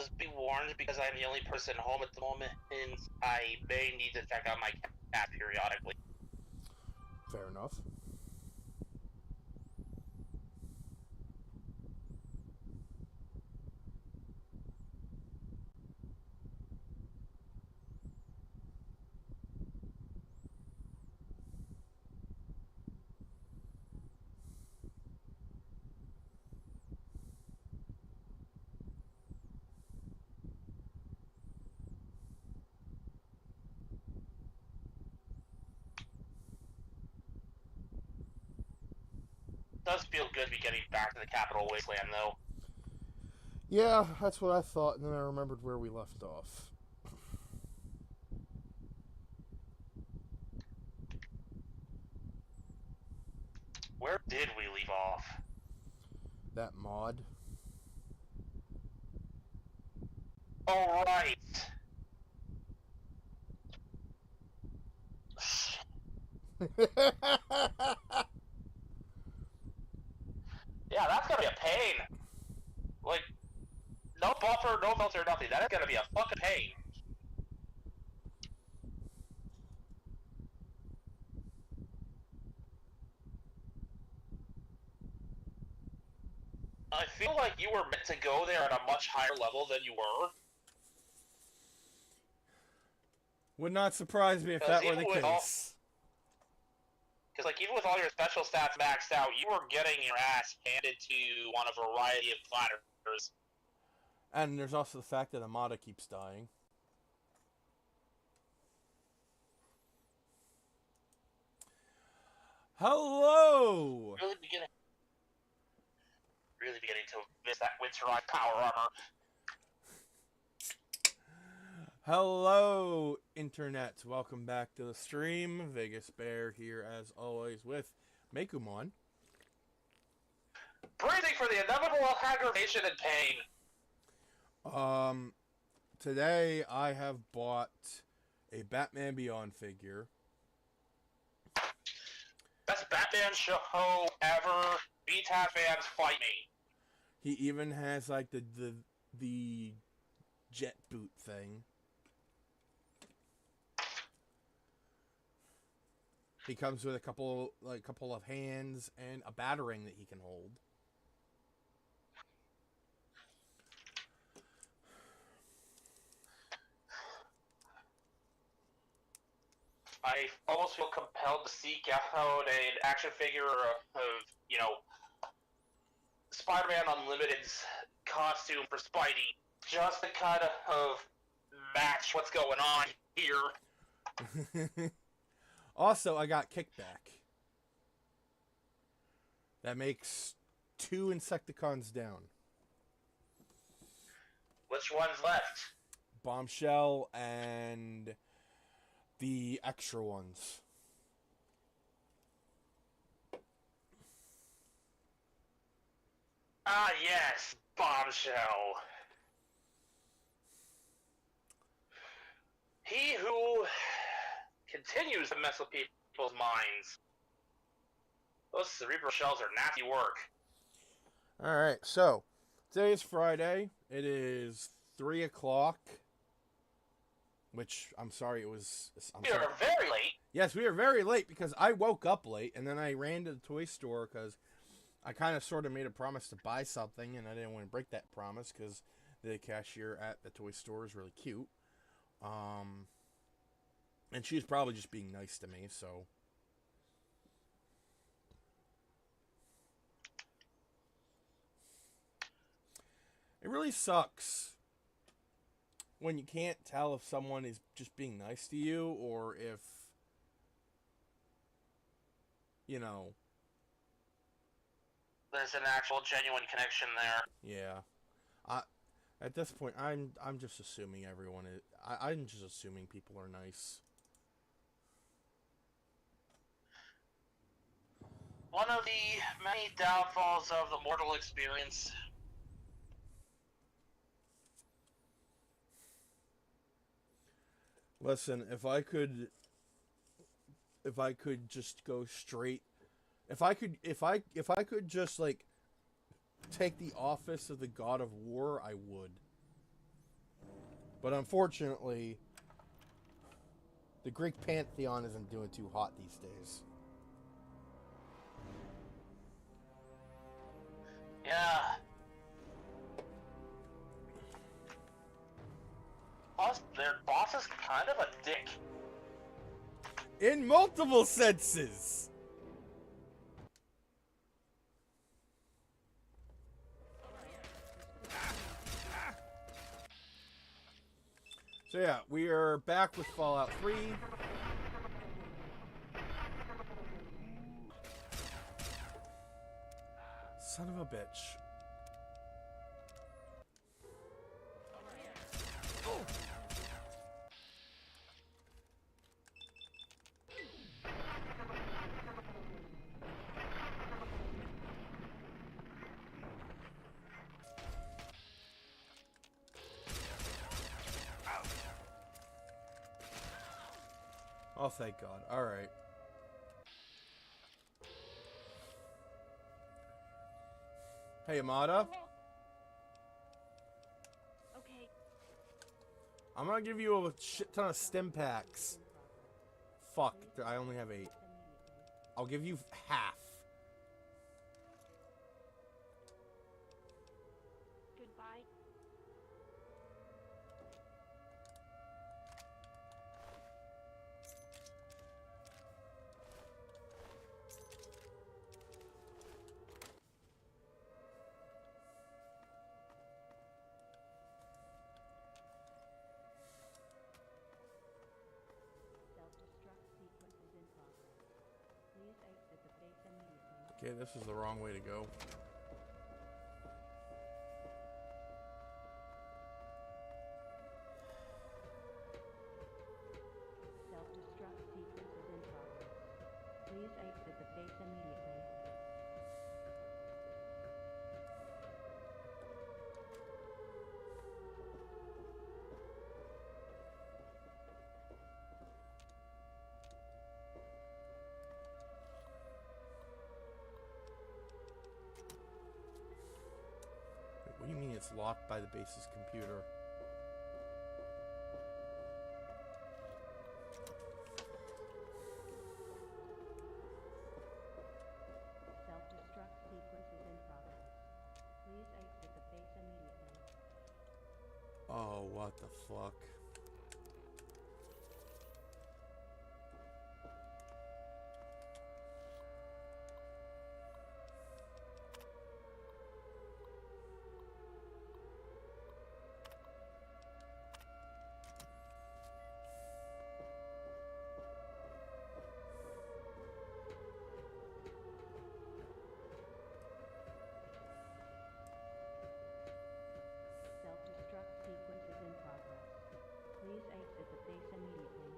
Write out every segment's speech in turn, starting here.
Just be warned, because I'm the only person home at the moment, and I may need to check out my cat periodically. Fair enough. It does feel good to be getting back to the Capital Wasteland, though. Yeah, that's what I thought, and then I remembered where we left off. Where did we leave off? That mod. Oh, right. Yeah, that's gonna be a pain. Like, no buffer, no filter, nothing. That is gonna be a fucking pain. I feel like you were meant to go there at a much higher level than you were. Would not surprise me if that were the case. Because, like, even with all your special stats maxed out, you were getting your ass handed to you on a variety of platters. And there's also the fact that Amada keeps dying. Hello! Really beginning to miss that Winterized power armor. Hello, Internet. Welcome back to the stream. Vegas Bear here, as always, with Mekumon. Breathing for the inevitable aggravation and pain. Today I have bought a Batman Beyond figure. Best Batman show ever. BTAT fans, fight me. He even has like the jet boot thing. He comes with a couple of hands and a batarang that he can hold. I almost feel compelled to seek out an action figure of, Spider-Man Unlimited's costume for Spidey, just to kind of match what's going on here. Also, I got Kickback. That makes 2 Insecticons down. Which one's left? Bombshell and the extra ones. Ah, yes, Bombshell. He who continues to mess with people's minds. Those cerebral shells are nasty work. Alright, so today is Friday. It is 3 o'clock. Which, I'm sorry, it was... We are very late. Yes, we are very late because I woke up late and then I ran to the toy store because I kind of sort of made a promise to buy something and I didn't want to break that promise because the cashier at the toy store is really cute. And she's probably just being nice to me, so... It really sucks when you can't tell if someone is just being nice to you or if, you know... There's an actual genuine connection there. Yeah. At this point, I'm just assuming everyone is... I'm just assuming people are nice. One of the many downfalls of the mortal experience. Listen, if I could just go straight, if I could just like take the office of the God of War, I would. But unfortunately, the Greek pantheon isn't doing too hot these days. Yeah. Plus, their boss is kind of a dick. In multiple senses! So yeah, we are back with Fallout 3. Son of a bitch. Oh, thank God. Alright. Hey, Amada. Okay. I'm gonna give you a shit ton of stim packs. Fuck, I only have 8. I'll give you half. Goodbye. Self-destruct sequence is in progress. Please exit the base immediately. Okay, this is the wrong way to go. Self-destruct sequence is in progress. Please exit the base immediately. Wait, what do you mean it's locked by the base's computer? Self-destruct sequence is in progress. Please exit the base immediately. Oh, what the fuck? Self-destruct sequence is in progress. Please exit the base immediately.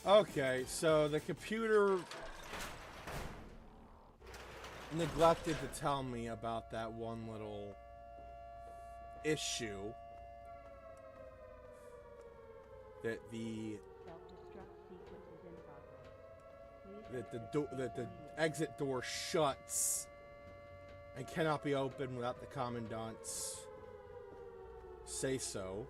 Okay, so the computer neglected to tell me about that one little issue that the Self-destruct sequence is in progress. Please that the exit door shuts and cannot be opened without the commandant's say so.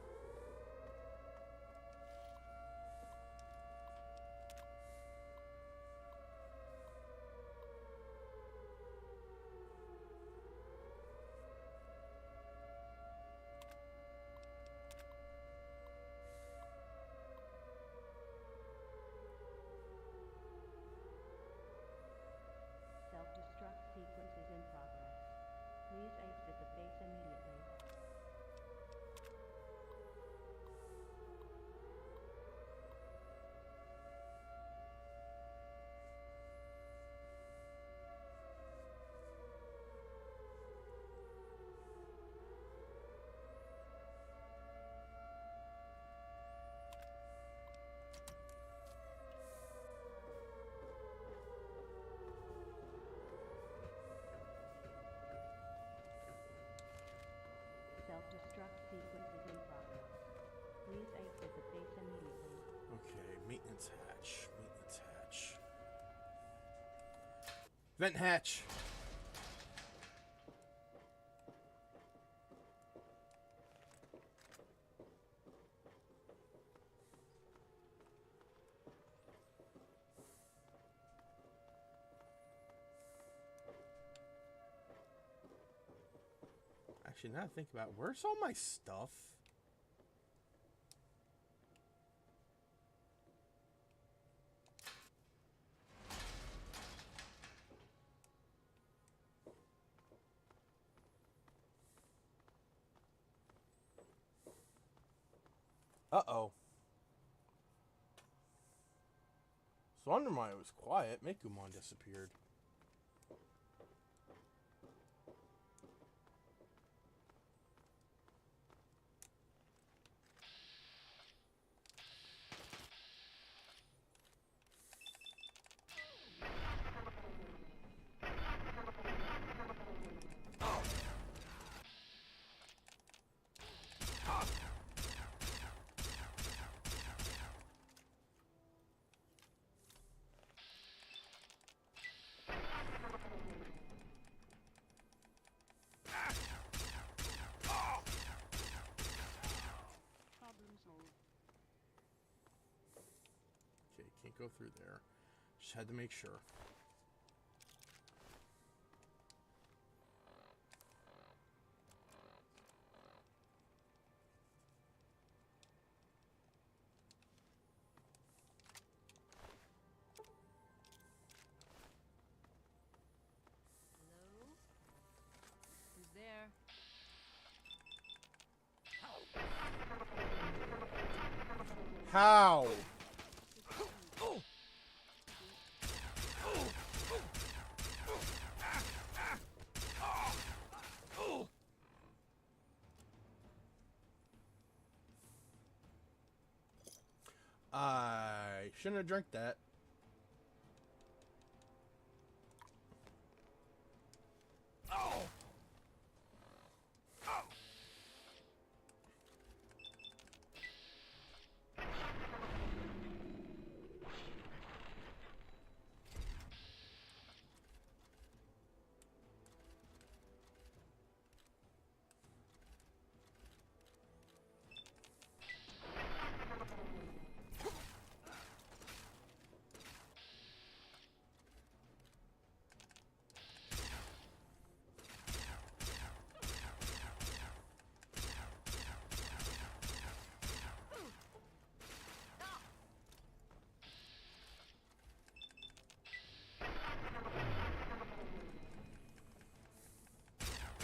Please exit the base immediately. Okay, maintenance hatch. Maintenance hatch. Vent hatch. Actually, now I think about it, where's all my stuff? Uh-oh. So wonder why it was quiet. Mekumon disappeared. Okay, can't go through there. Just had to make sure. Hello? Who's there? How? I shouldn't have drank that.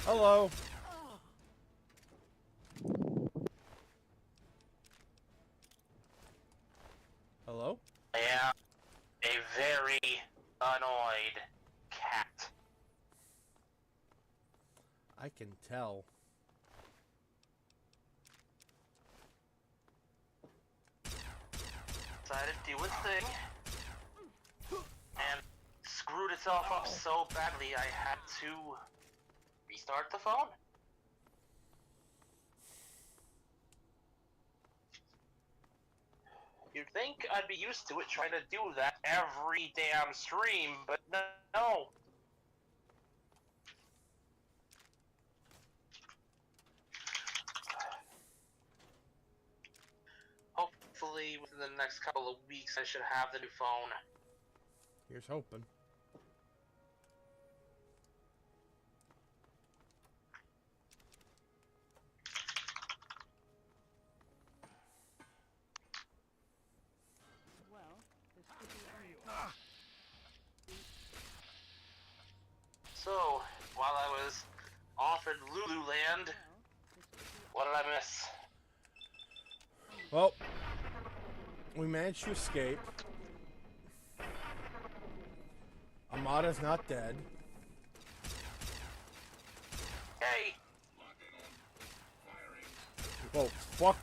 Hello. Hello? I am a very annoyed cat. I can tell. Decided to do its thing and screwed itself up so badly I had to restart the phone. You'd think I'd be used to it trying to do that every damn stream, but no. Hopefully within the next couple of weeks I should have the new phone. Here's hoping. Well, this could be only So, while I was offered Lululand, what did I miss? Well, we managed to escape. Amada's not dead. Hey! Oh, fuck.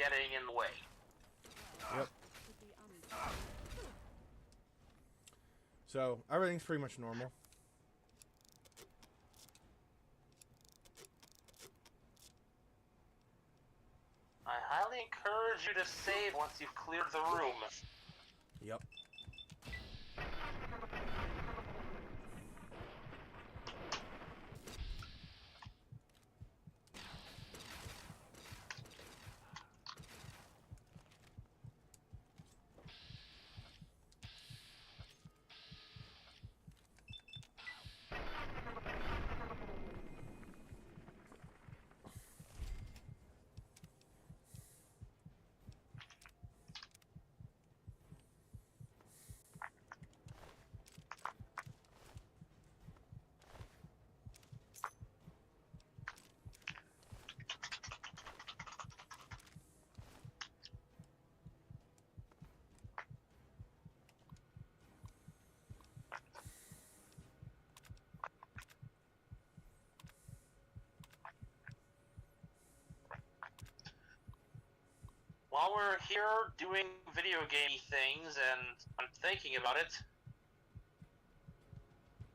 getting in the way. Yep. Should be on So everything's pretty much normal. I highly encourage you to save once you've cleared the room. Yep. While we're here doing video gamey things and I'm thinking about it,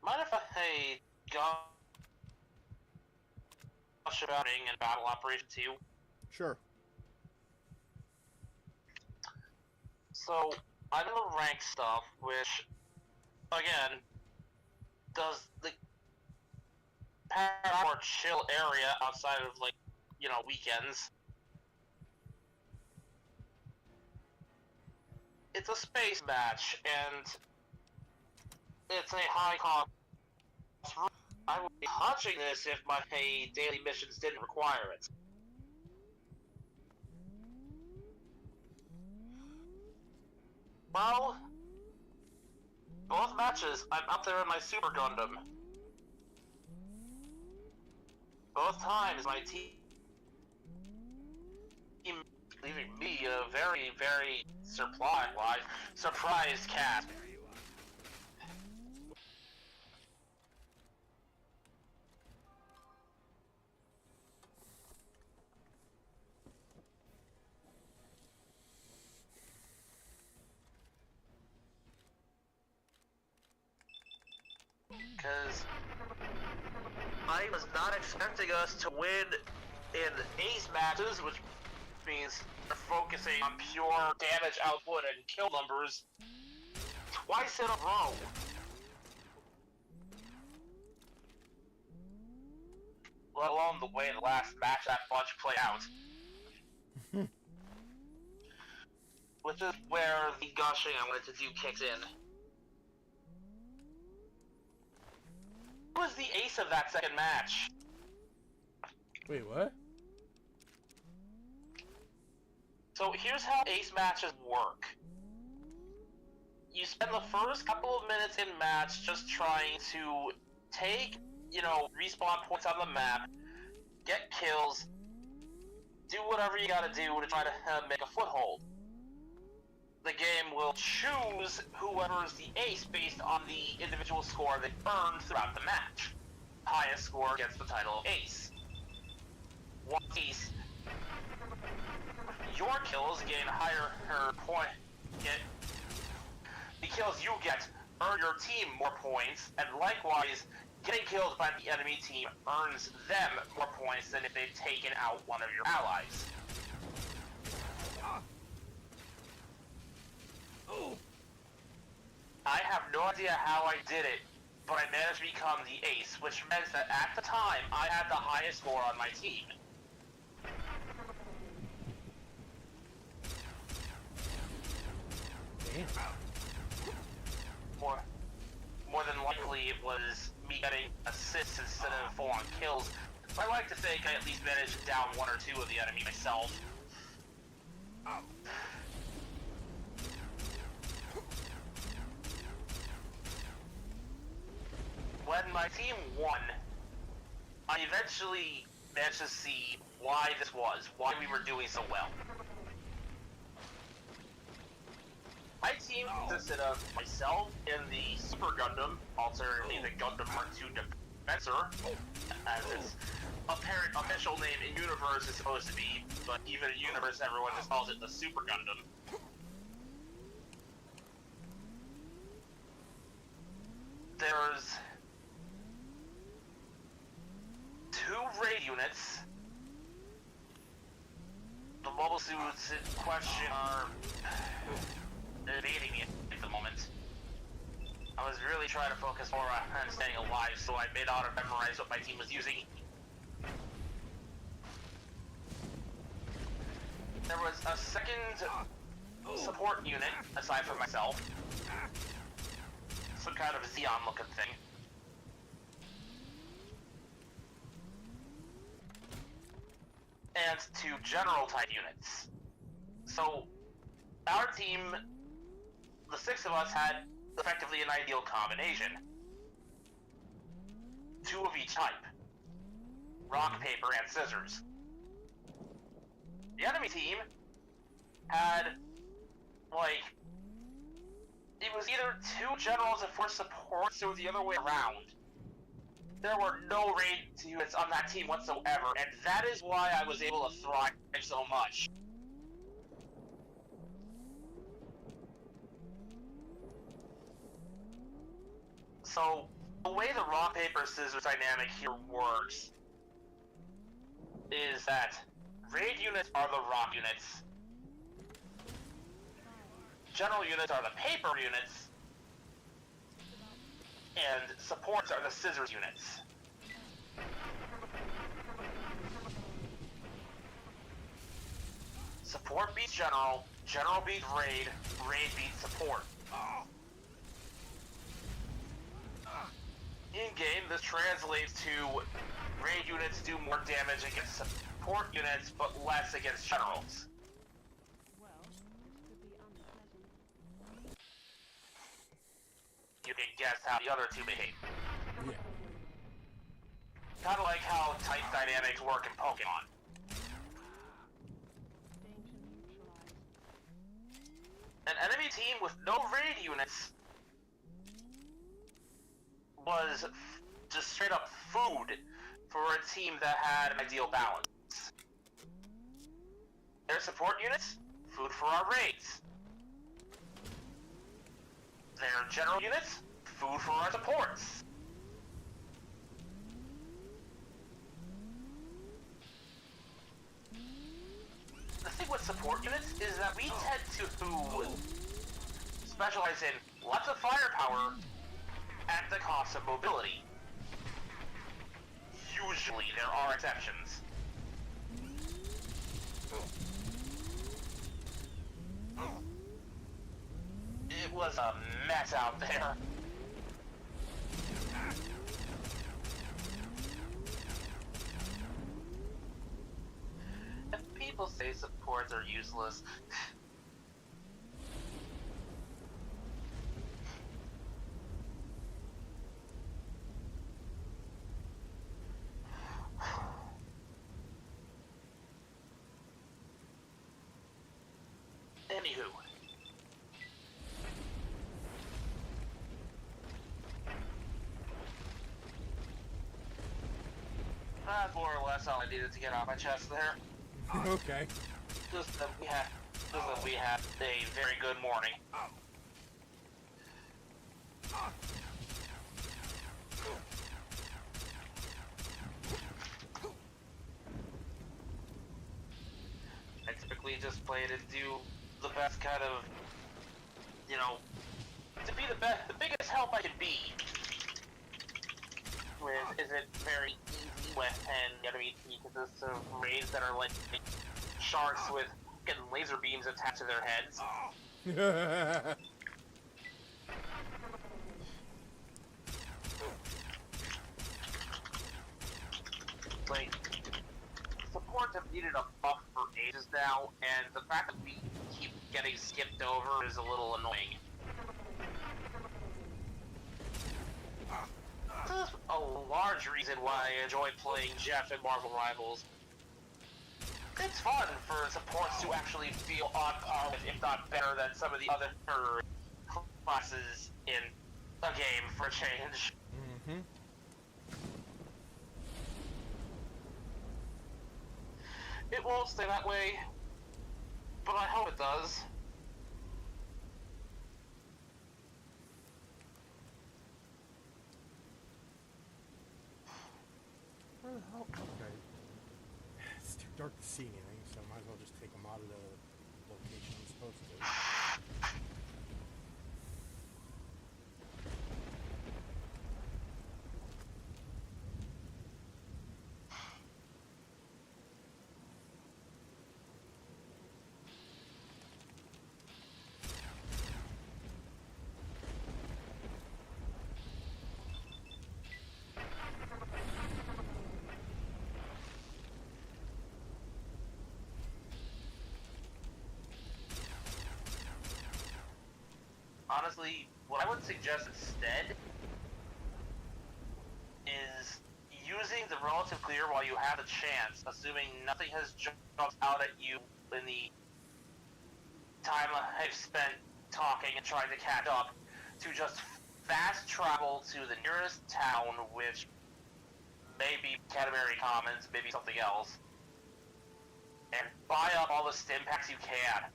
mind if I gush about and battle operation 2? Sure. So, I'm in the rank stuff, which, again, does the more chill area outside of, like, you know, weekends. It's a space match, and it's a high cost. I would be hunching this if my daily missions didn't require it. Well, both matches, I'm up there in my Super Gundam. Both times, my team leaving me a very, very surprised cast. Because I was not expecting us to win in ace matches, which means they're focusing on pure damage output and kill numbers twice in a row. Let alone the way the last match that bunch played out. Which is where the gushing I wanted to do kicks in. Who was the ace of that second match? Wait, what? So here's how ace matches work. You spend the first couple of minutes in match just trying to take, you know, respawn points on the map, get kills, do whatever you gotta do to try to make a foothold. The game will choose whoever's the ace based on the individual score they earned throughout the match. Highest score gets the title of ace. One ace, your kills gain higher point. The kills you get earn your team more points, and likewise, getting killed by the enemy team earns them more points than if they'd taken out one of your allies. I have no idea how I did it, but I managed to become the ace, which meant that at the time, I had the highest score on my team. More than likely, it was me getting assists instead of full-on kills. I like to think I at least managed to down one or two of the enemy myself. When my team won, I eventually managed to see why this was, why we were doing so well. My team consisted of myself in the Super Gundam, alternatively the Gundam Mark II Spencer, as its apparent official name in universe is supposed to be, but even in universe, everyone just calls it the Super Gundam. There's 2 raid units. The mobile suits in question are evading me at the moment. I was really trying to focus more on staying alive, so I made auto memorize what my team was using. There was a second support unit, aside from myself. Some kind of Xeon looking thing. And 2 general type units. So, our team, the 6 of us, had effectively an ideal combination. 2 of each type. Rock, paper, and scissors. The enemy team had, like, it was either 2 generals and 4 supports, or the other way around. There were no raid units on that team whatsoever, and that is why I was able to thrive so much. So, the way the rock, paper, scissors dynamic here works is that raid units are the rock units, general units are the paper units, and supports are the scissors units. Support beats general, general beats raid, raid beats support. In-game, this translates to raid units do more damage against support units, but less against generals. Well, this could be unpleasant. You can guess how the other 2 behave. Yeah. Kind of like how type dynamics work in Pokemon. Danger neutralized. An enemy team with no raid units was just straight up food for a team that had an ideal balance. Their support units, food for our raids. Their general units, food for our supports. The thing with support units is that we tend to specialize in lots of firepower at the cost of mobility. Usually, there are exceptions. It was a mess out there. If people say supports are useless, anywho. That's more or less all I needed to get off my chest there. Okay. Just that we had a very good morning. I typically just play to do the best kind of, you know, to be the biggest help I can be. With is it very easy with and enemy consists of raids that are like sharks with getting laser beams attached to their heads. Like, supports have needed a buff for ages now, and the fact that we keep getting skipped over is a little annoying. This is a large reason why I enjoy playing Jeff in Marvel Rivals. It's fun for supports to actually feel on par with, if not better than, some of the other classes in a game for a change. Mm-hmm. won't stay that way, but I hope it does. Where the hell? Okay. It's too dark to see anything, so I might as well just take them out of the location I'm supposed to. Honestly, what I would suggest instead is using the relative clear while you have a chance, assuming nothing has jumped out at you in the time I've spent talking and trying to catch up, to just fast travel to the nearest town, which may be Canterbury Commons, maybe something else, and buy up all the stim packs you can.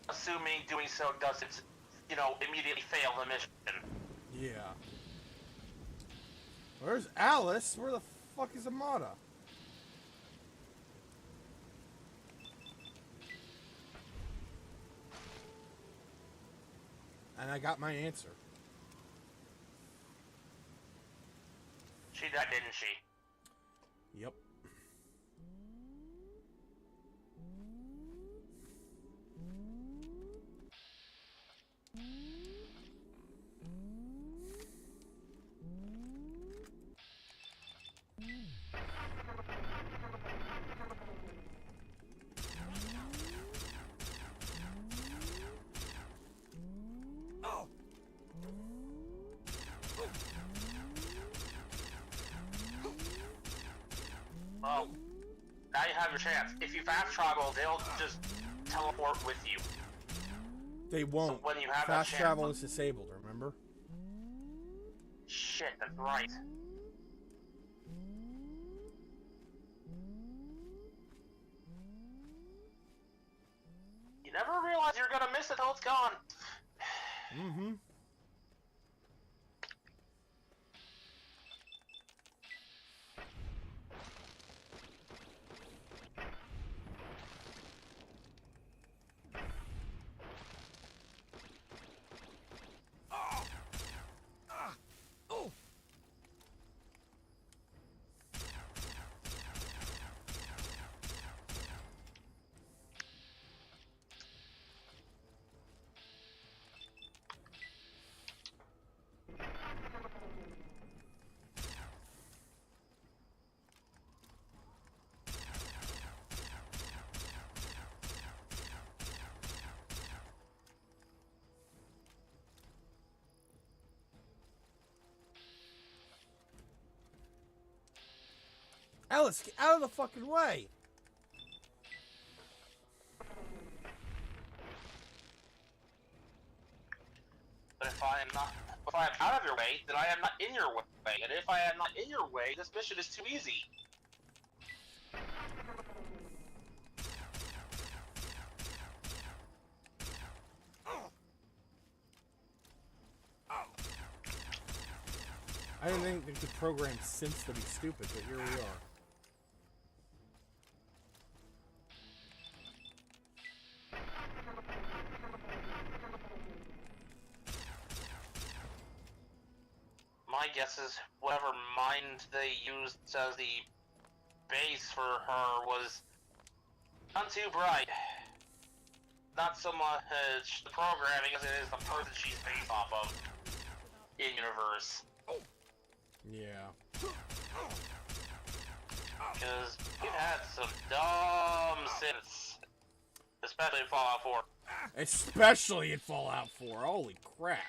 Assuming doing so doesn't, immediately fail the mission. Yeah. Where's Alice? Where the fuck is Amada? And I got my answer. She did, didn't she? Yep. Well, now you have your chance. If you fast travel, they'll just teleport with you. They won't. So when you have Fast that chance, travel is disabled, remember? Shit, that's right. You never realize you're gonna miss it till it's gone. Mm-hmm. Alice, get out of the fucking way! But if I am out of your way, then I am not in your way. And if I am not in your way, this mission is too easy. I didn't think they could program synths to be stupid, but here we are. My guess is whatever mind they used as the base for her was not too bright. Not so much the programming as it is the person she's based off of in-universe. Yeah. Because we've had some dumb synths, especially in Fallout 4. Especially in Fallout 4. Holy crap.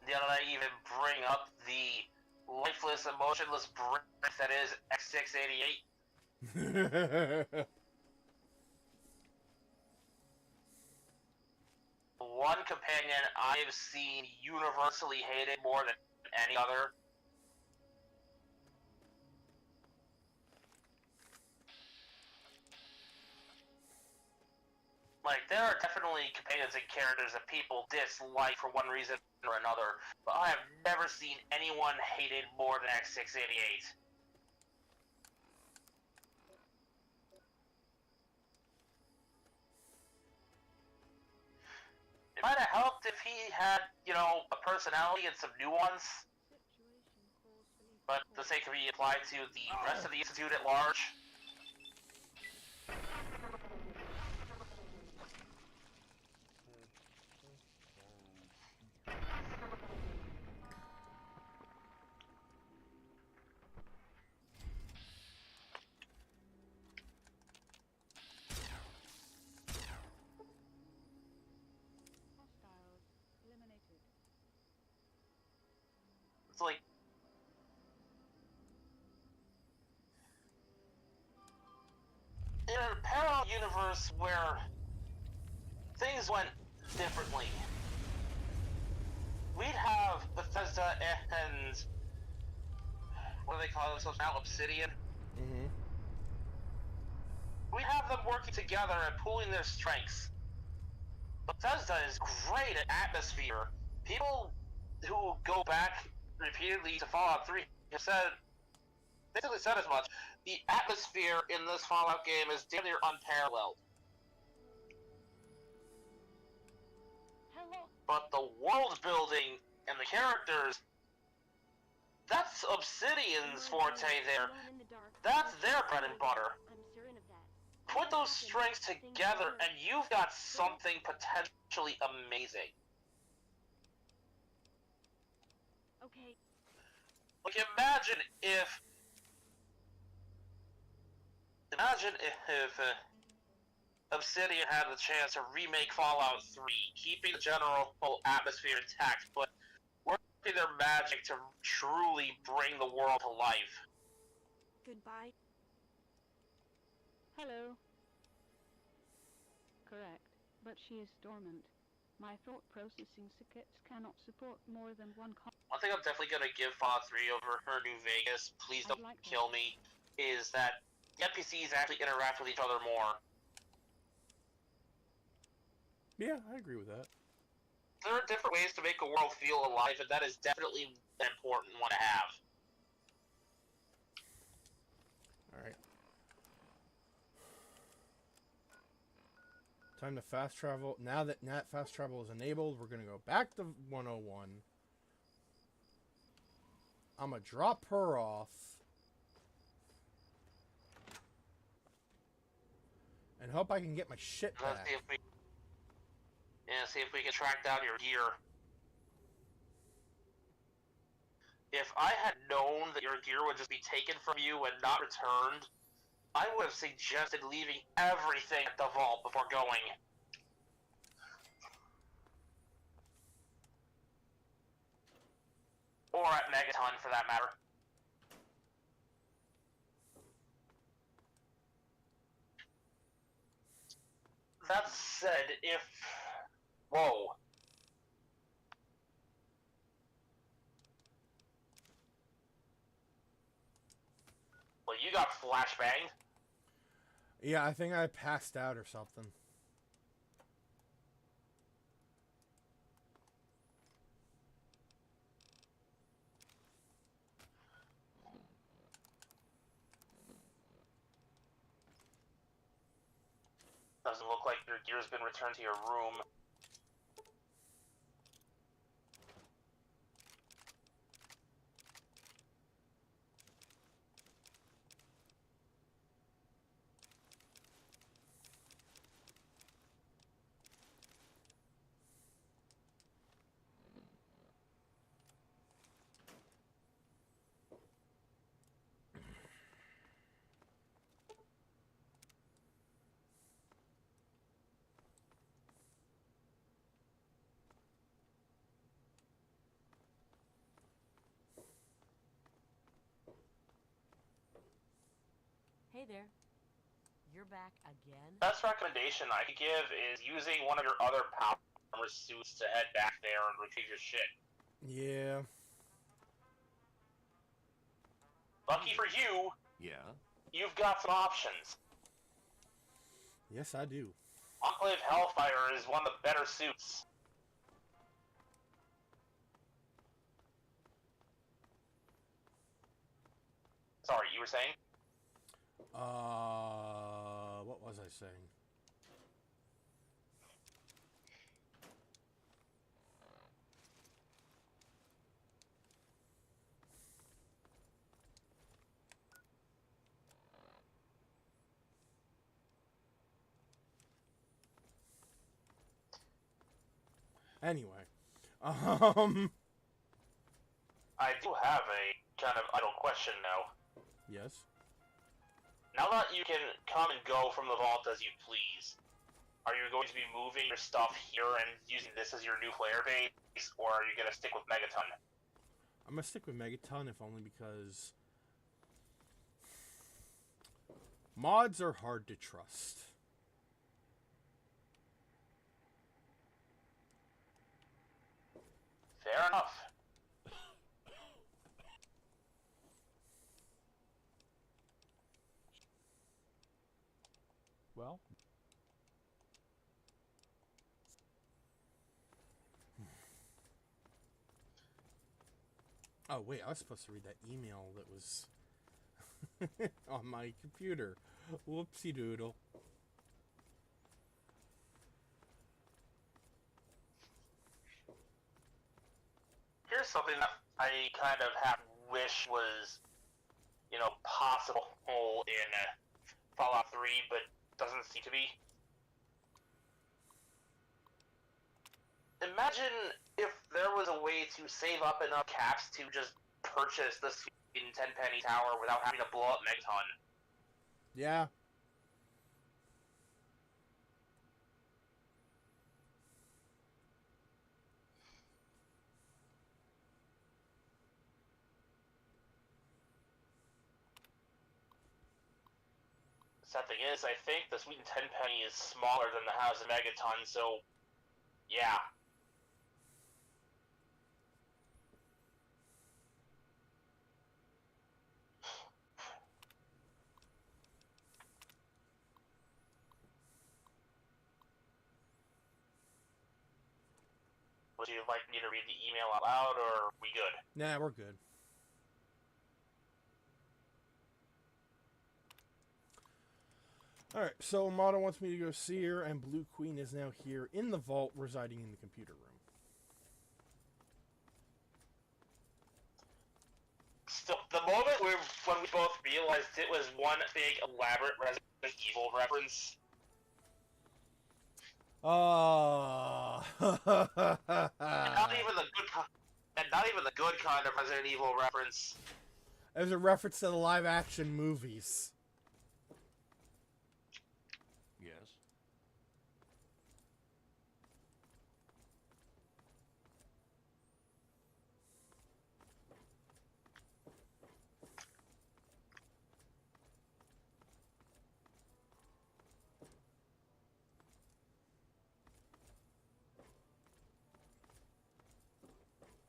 did I even bring up the lifeless, emotionless brick that is X688? One companion I've seen universally hated more than any other. Like, there are definitely companions and characters that people dislike for one reason or another, but I have never seen anyone hated more than X688. It might have helped if he had, you know, a personality and some nuance, but the same can be applied to the rest of the Institute at large. Hostiles eliminated. It's like, in a parallel universe where things went differently, we'd have Bethesda and what do they call themselves now? Obsidian? Mm-hmm. We'd have them working together and pooling their strengths. Bethesda is great at atmosphere. People who go back repeatedly to Fallout 3 have basically said as much. The atmosphere in this Fallout game is damn near unparalleled. Hello. But the world building and the characters, that's Obsidian's forte there. That's their bread and butter. I'm certain of that. Put those strengths together and you've got something potentially amazing. Okay. Like, imagine if Obsidian had the chance to remake Fallout 3, keeping the general atmosphere intact, but working their magic to truly bring the world to life. Goodbye. Hello. Correct, but she is dormant. My thought processing circuits cannot support more than one One thing I'm definitely going to give Fallout 3 over her New Vegas, please don't kill me, is that the NPCs actually interact with each other more. Yeah, I agree with that. There are different ways to make a world feel alive, and that is definitely an important one to have. Alright. Time to fast travel. Now that fast travel is enabled, we're going to go back to 101. I'm going to drop her off. And hope I can get my shit Let's back. see if we can track down your gear. If I had known that your gear would just be taken from you and not returned, I would have suggested leaving everything at the vault before going. Or at Megaton, for that matter. That said, if... Whoa. Well, you got flashbanged. Yeah, I think I passed out or something. Doesn't look like your gear's been returned to your room. Hey there. You're back again? Best recommendation I could give is using one of your other power armor suits to head back there and retrieve your shit. Yeah. Lucky for you, Yeah? you've got some options. Yes, I do. Enclave Hellfire is one of the better suits. Sorry, you were saying? What was I saying? Anyway, I do have a kind of idle question now. yes. Now that you can come and go from the vault as you please, are you going to be moving your stuff here and using this as your new player base, or are you going to stick with Megaton? I'm gonna stick with Megaton, if only because mods are hard to trust. Fair enough. Well? Oh wait, I was supposed to read that email that was on my computer. Whoopsie doodle. Here's something that I kind of wish was, possible in Fallout 3, but doesn't seem to be. Imagine if there was a way to save up enough caps to just purchase this 10-penny tower without having to blow up Megaton. Yeah. Sad thing is, I think the Sweet and Tenpenny is smaller than the House of Megaton, so yeah. Would you like me to read the email out loud, or are we good? Nah, we're good. Alright, so Mata wants me to go see her, and Blue Queen is now here in the vault, residing in the computer room. Still, the moment when we both realized it was one big, elaborate Resident Evil reference. And not even the good kind of Resident Evil reference. There's a reference to the live-action movies. Yes.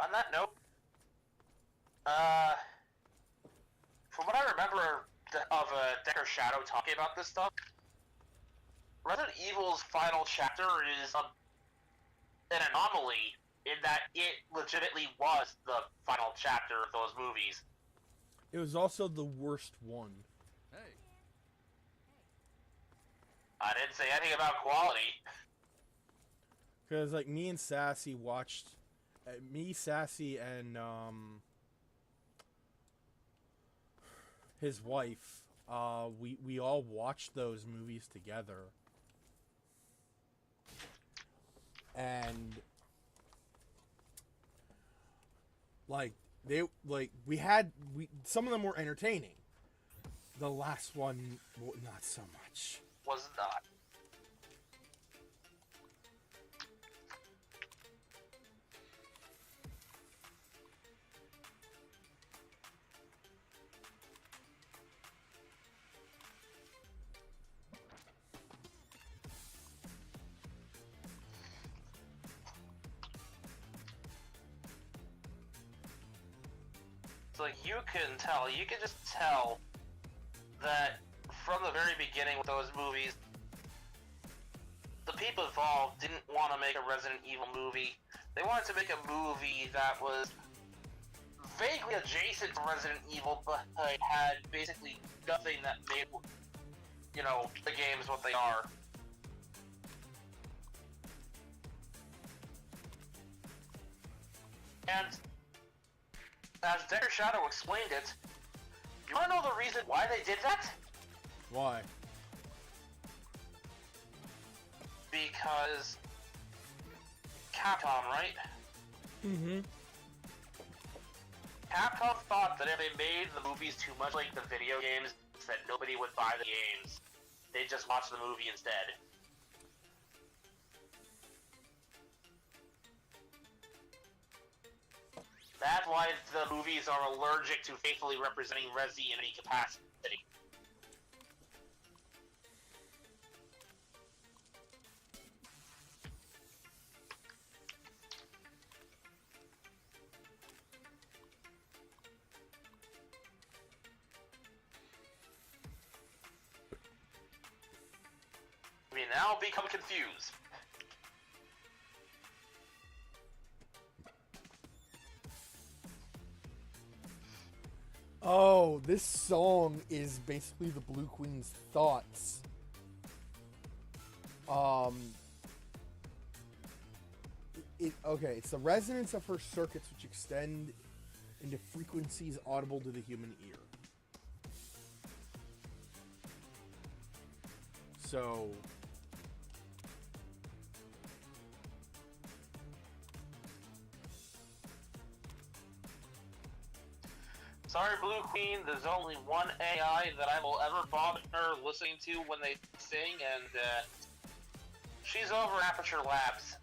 On that note, from what I remember of Decker Shadow talking about this stuff, Resident Evil's final chapter is an anomaly in that it legitimately was the final chapter of those movies. It was also the worst one. Hey. I didn't say anything about quality. Because, like, me and Sassy watched... me, Sassy, and, his wife, we all watched those movies together. And... some of them were entertaining. The last one, well, not so much. Was not. like you can just tell that from the very beginning with those movies, the people involved didn't want to make a Resident Evil movie. They wanted to make a movie that was vaguely adjacent to Resident Evil, but had basically nothing that made, you know, the games what they are. And as Decker Shadow explained it, you wanna know the reason why they did that? Why? Because Capcom, right? Mm-hmm. Capcom thought that if they made the movies too much like the video games, that nobody would buy the games. They'd just watch the movie instead. That's why the movies are allergic to faithfully representing Resi in any capacity. We now become confused. Oh, this song is basically the Blue Queen's thoughts. Okay, it's the resonance of her circuits which extend into frequencies audible to the human ear. So, sorry, Blue Queen, there's only one AI that I will ever bother listening to when they sing, and she's over at Aperture Labs.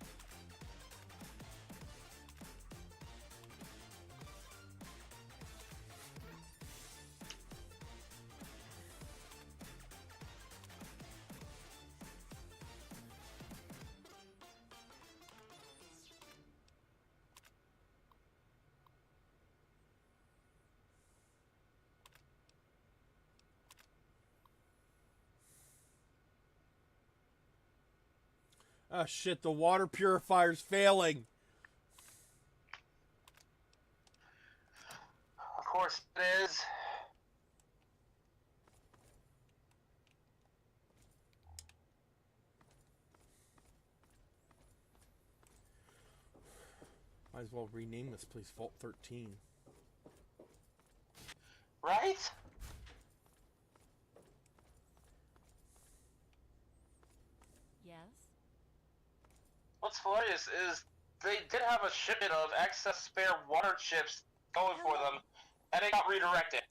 oh shit, the water purifier's failing. Of course it is. Might as well rename this place Vault 13. Right? Yes? What's hilarious is they did have a shipment of excess spare water chips going for them, and it got redirected.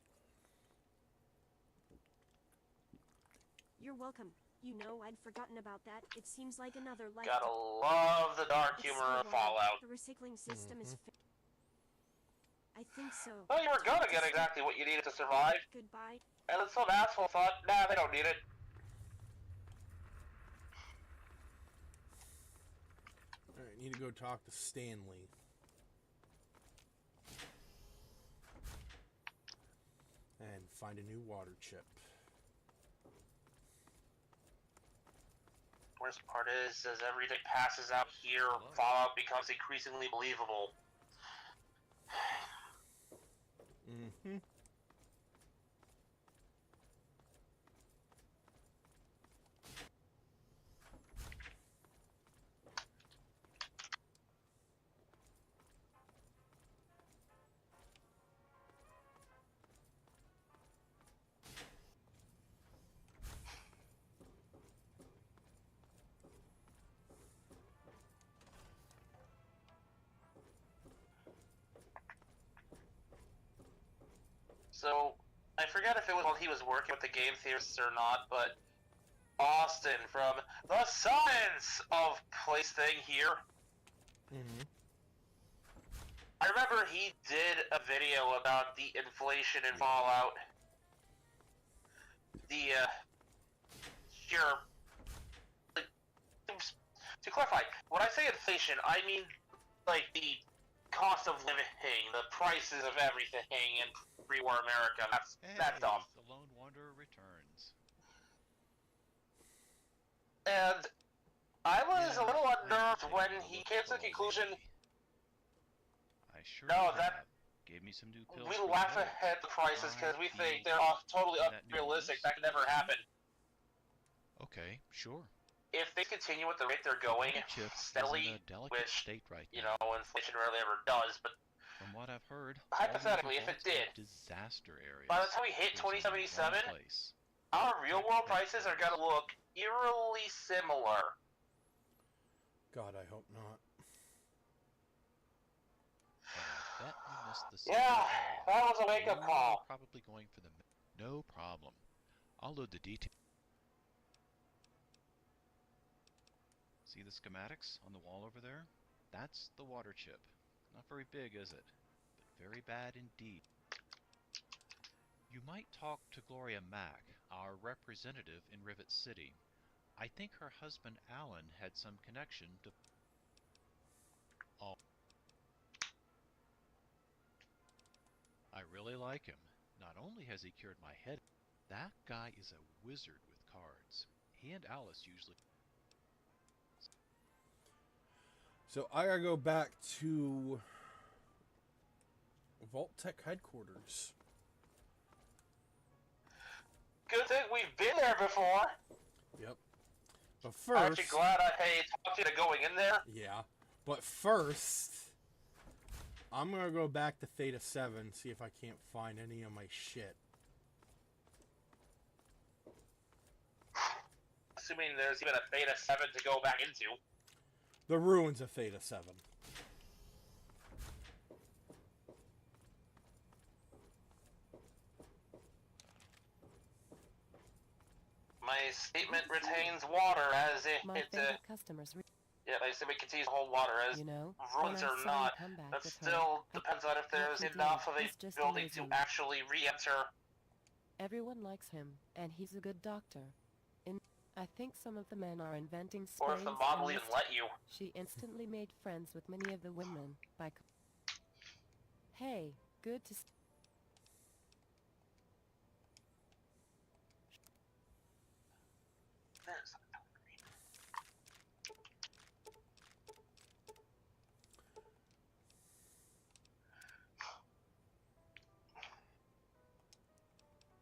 You're welcome. You know, I'd forgotten about that. It seems like another life. Gotta love the dark humor of Fallout. The recycling system is. I think so. Well, you were gonna get exactly what you needed to survive, Goodbye. and then some asshole thought, nah, they don't need it. Alright, need to go talk to Stanley. And find a new water chip. Worst part is, as everything passes out here, Fallout becomes increasingly believable. Mm-hmm. So, I forget if it was while he was working with the game theorists or not, but Austin from the Science of Place thing here. Mm-hmm. I remember he did a video about the inflation in Fallout. The, sure. To clarify, when I say inflation, I mean, like, the cost of living, the prices of everything in pre-war America. That's dumb. The Lone Wanderer returns. And I was a little I unnerved did when take a he look came to the thoroughly conclusion. lately. I sure No, have. that- Gave me some new pills. We for the laugh headache. at the prices because we I think feel they're totally that new unrealistic. illness. That could never happen. Okay, sure. If they continue at the rate they're going The chip is steadily, in a delicate which, state right you now. know, inflation rarely ever does, but From what I've heard, Hypothetically, all if these it did, revolts are disaster areas. by the time we hit There's only 2077, one place. our real world prices are gonna look eerily similar. God, I hope not. And I bet you missed the Yeah, second that was a wake-up You call. were probably going for the... No problem. I'll load the details. See the schematics on the wall over there? That's the water chip. Not very big, is it? But very bad indeed. You might talk to Gloria Mack, our representative in Rivet City. I think her husband Alan had some connection to... Oh. I really like him. Not only has he cured my head, that guy is a wizard with cards. He and Alice usually... So I gotta go back to Vault Tech headquarters. Good thing we've been there before. Yep. But Aren't you first, glad I talked you to going in there? yeah. But first, I'm gonna go back to Theta 7, see if I can't find any of my shit. Assuming there's even a Theta 7 to go back into. The ruins of Theta 7. My statement retains water as My it favorite customers, yeah, my statement continues to hold water as you know, ruins when I or saw you not. come back That with her, still I- depends on if there's you did. enough of He's a just building to amazing. actually re-enter. Everyone likes him, and he's a good doctor. I think some of the men are inventing Or sprays if the mob will and even let you. She instantly made friends with many of the women by... Hey, good to... There's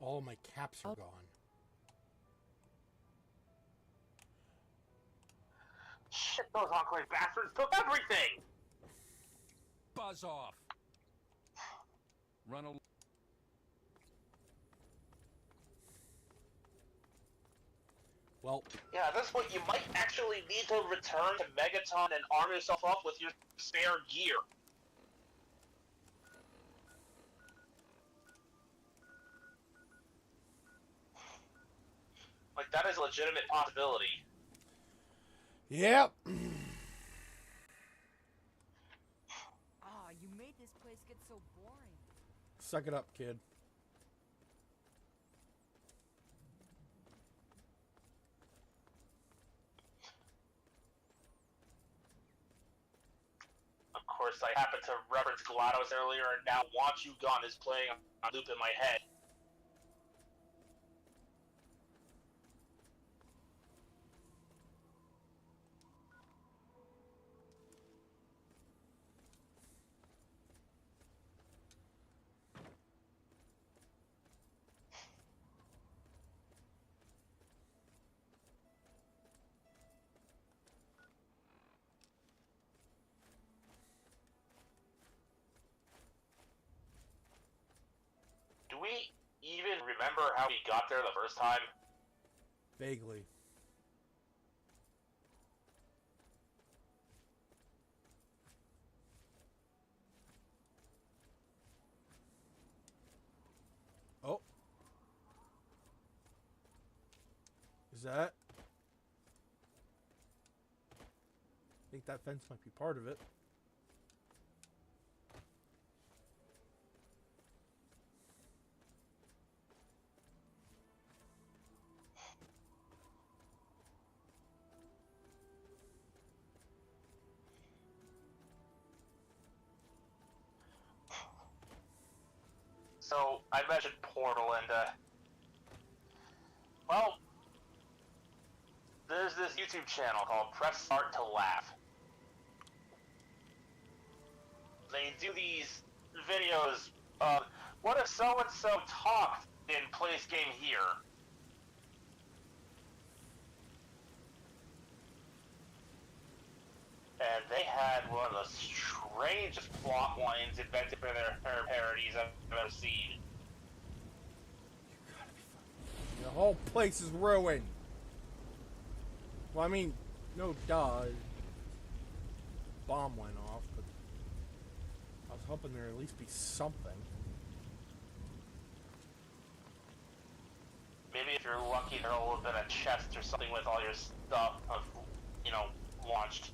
All my caps are Oh. gone. shit, those Encore bastards took everything! Buzz off. Run a... Well, Yeah, at this point you might actually need to return to Megaton and arm yourself up with your spare gear. Like, that is a legitimate possibility. yep. Ah, you made this place get so boring. Suck it up, kid. Of course, I happened to reference GLaDOS earlier, and now Want You Gone is playing on loop in my head. Do we even remember how we got there the first time? Vaguely. Oh. Is that? I think that fence might be part of it. So I mentioned Portal, and well, there's this YouTube channel called Press Start to Laugh. They do these videos of what if so and so talked in Place Game Here. And they had one of the strangest plot lines invented for their parodies I've ever seen. The whole place is ruined. Well, I mean, no duh. Bomb went off, but I was hoping there'd at least be something. Maybe if you're lucky, there's a little bit of chest or something with all your stuff, launched.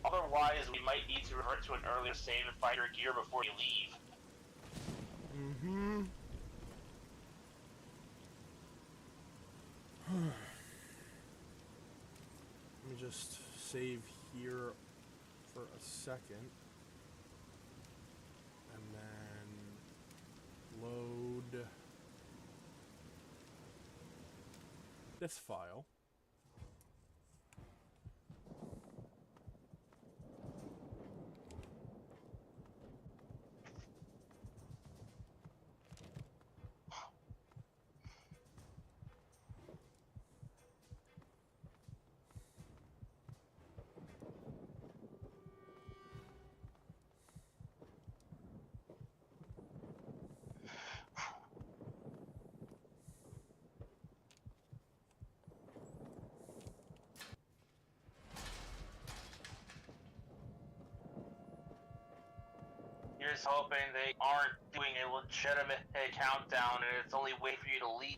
Otherwise, we might need to revert to an earlier save and find your gear before you leave. Mm-hmm. Let me just save here for a second. And then load this file. You're just hoping they aren't doing a legitimate countdown and it's only waiting for you to leave.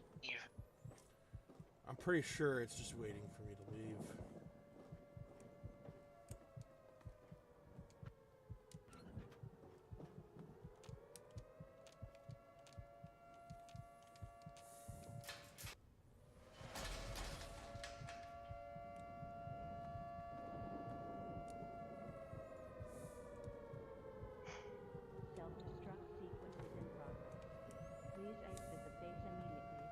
I'm pretty sure it's just waiting for me to leave. Self-destruct sequence is in progress. Please exit the base immediately.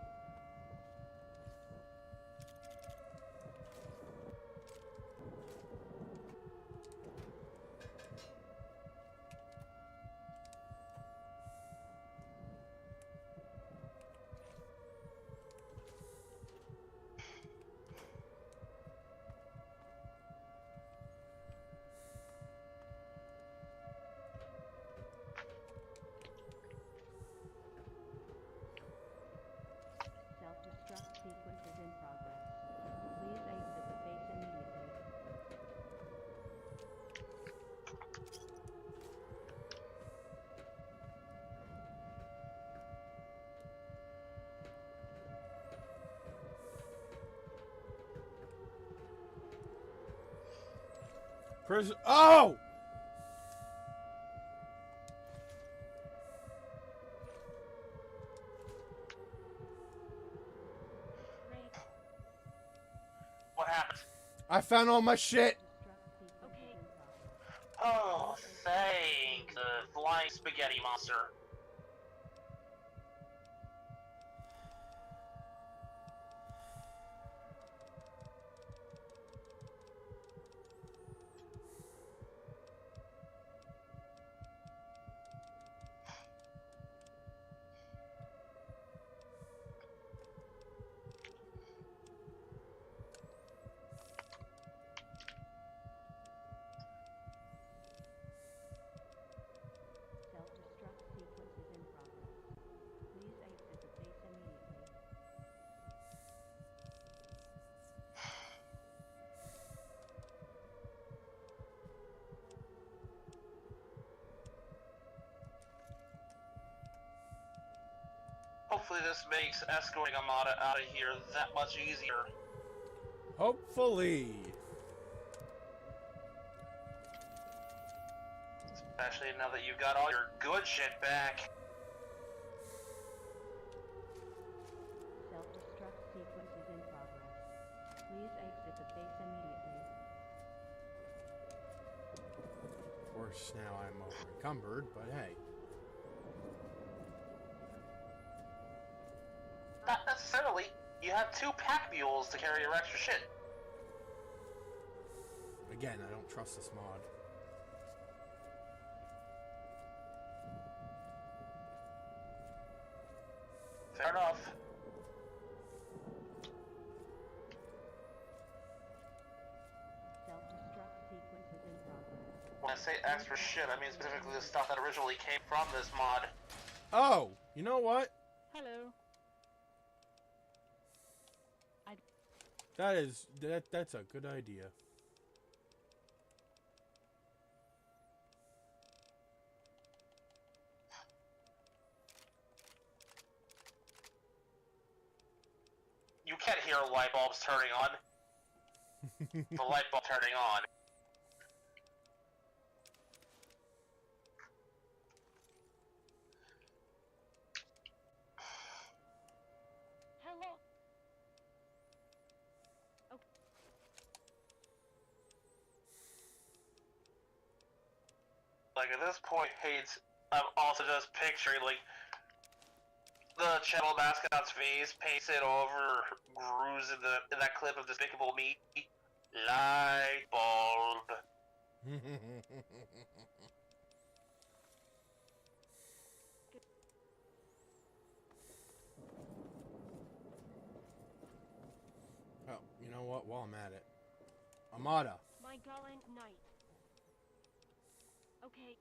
Self-destruct sequence is in progress. Please exit the base immediately. Oh! What happened? I found all my shit! Destruct sequence is in progress. Oh, thank the flying spaghetti monster. Self-destruct sequence is in progress. Please exit the base immediately. Hopefully this makes escorting Amada out of here that much easier. Hopefully. Especially now that you've got all your good shit back. Self-destruct sequence is in progress. Please exit the base immediately. Of course, now I'm over encumbered, but hey. necessarily. You have 2 pack mules to carry your extra shit. Again, I don't trust this mod. Fair enough. Self-destruct sequence is in progress. When I say extra shit, I mean specifically the stuff that originally came from this mod. Oh, you know what? Hello. That's a good idea. You can't hear light bulbs turning on. The light bulb turning on. Hello. Like at this point, Hades, I'm also just picturing like the channel mascot's face painted over Gru's in that clip of Despicable Me. Light bulb. Oh, you know what? While I'm at it, Amada. My gallant knight. Okay,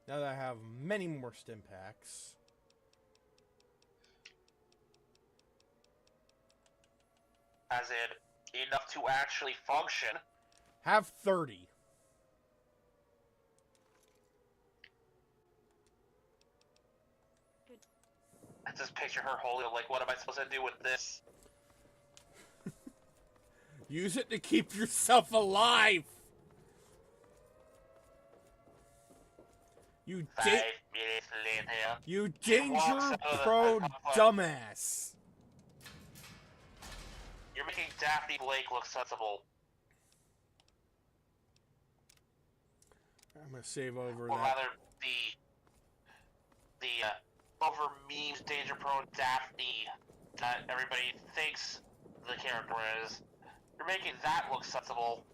Now that I have many more stim packs, As in, enough to actually function. have 30. I just picture her holding it, like, what am I supposed to do with this? Use it to keep yourself alive. You 5 minutes later. you walks danger out of the pro comfort. dumbass. You're making Daphne Blake look sensible. I'm gonna save over Or that. rather, the over memes danger prone Daphne that everybody thinks the character is. You're making that look sensible.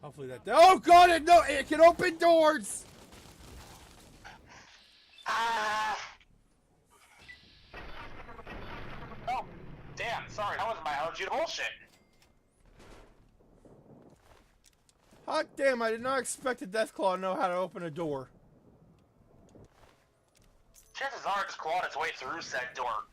Hopefully that. Oh god! It can open doors. Ah! Oh, damn! Sorry, that wasn't my allergy to bullshit. Hot damn! I did not expect a Deathclaw to know how to open a door. Chances are, it's clawed its way through said door.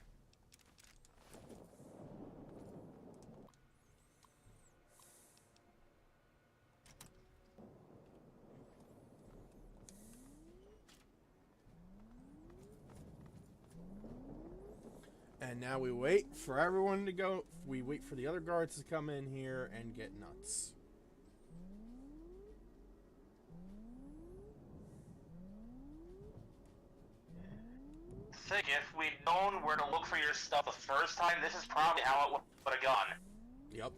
And now we wait for everyone to go. We wait for the other guards to come in here and get nuts. Think if we'd known where to look for your stuff the first time, this is probably how it would have gone. Yep.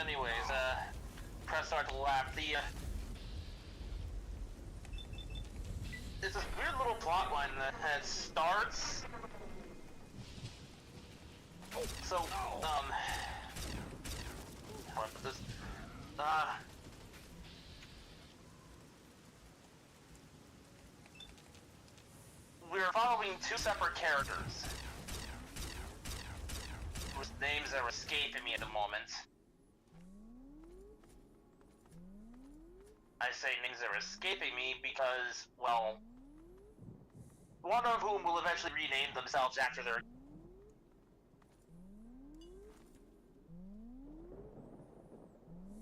Anyways, press start to lap. It's this weird little plot line that starts. So, how do I put this? We're you're following two separate characters whose names are escaping me at the moment. I say names are escaping me because, well, one of whom will eventually rename themselves after their...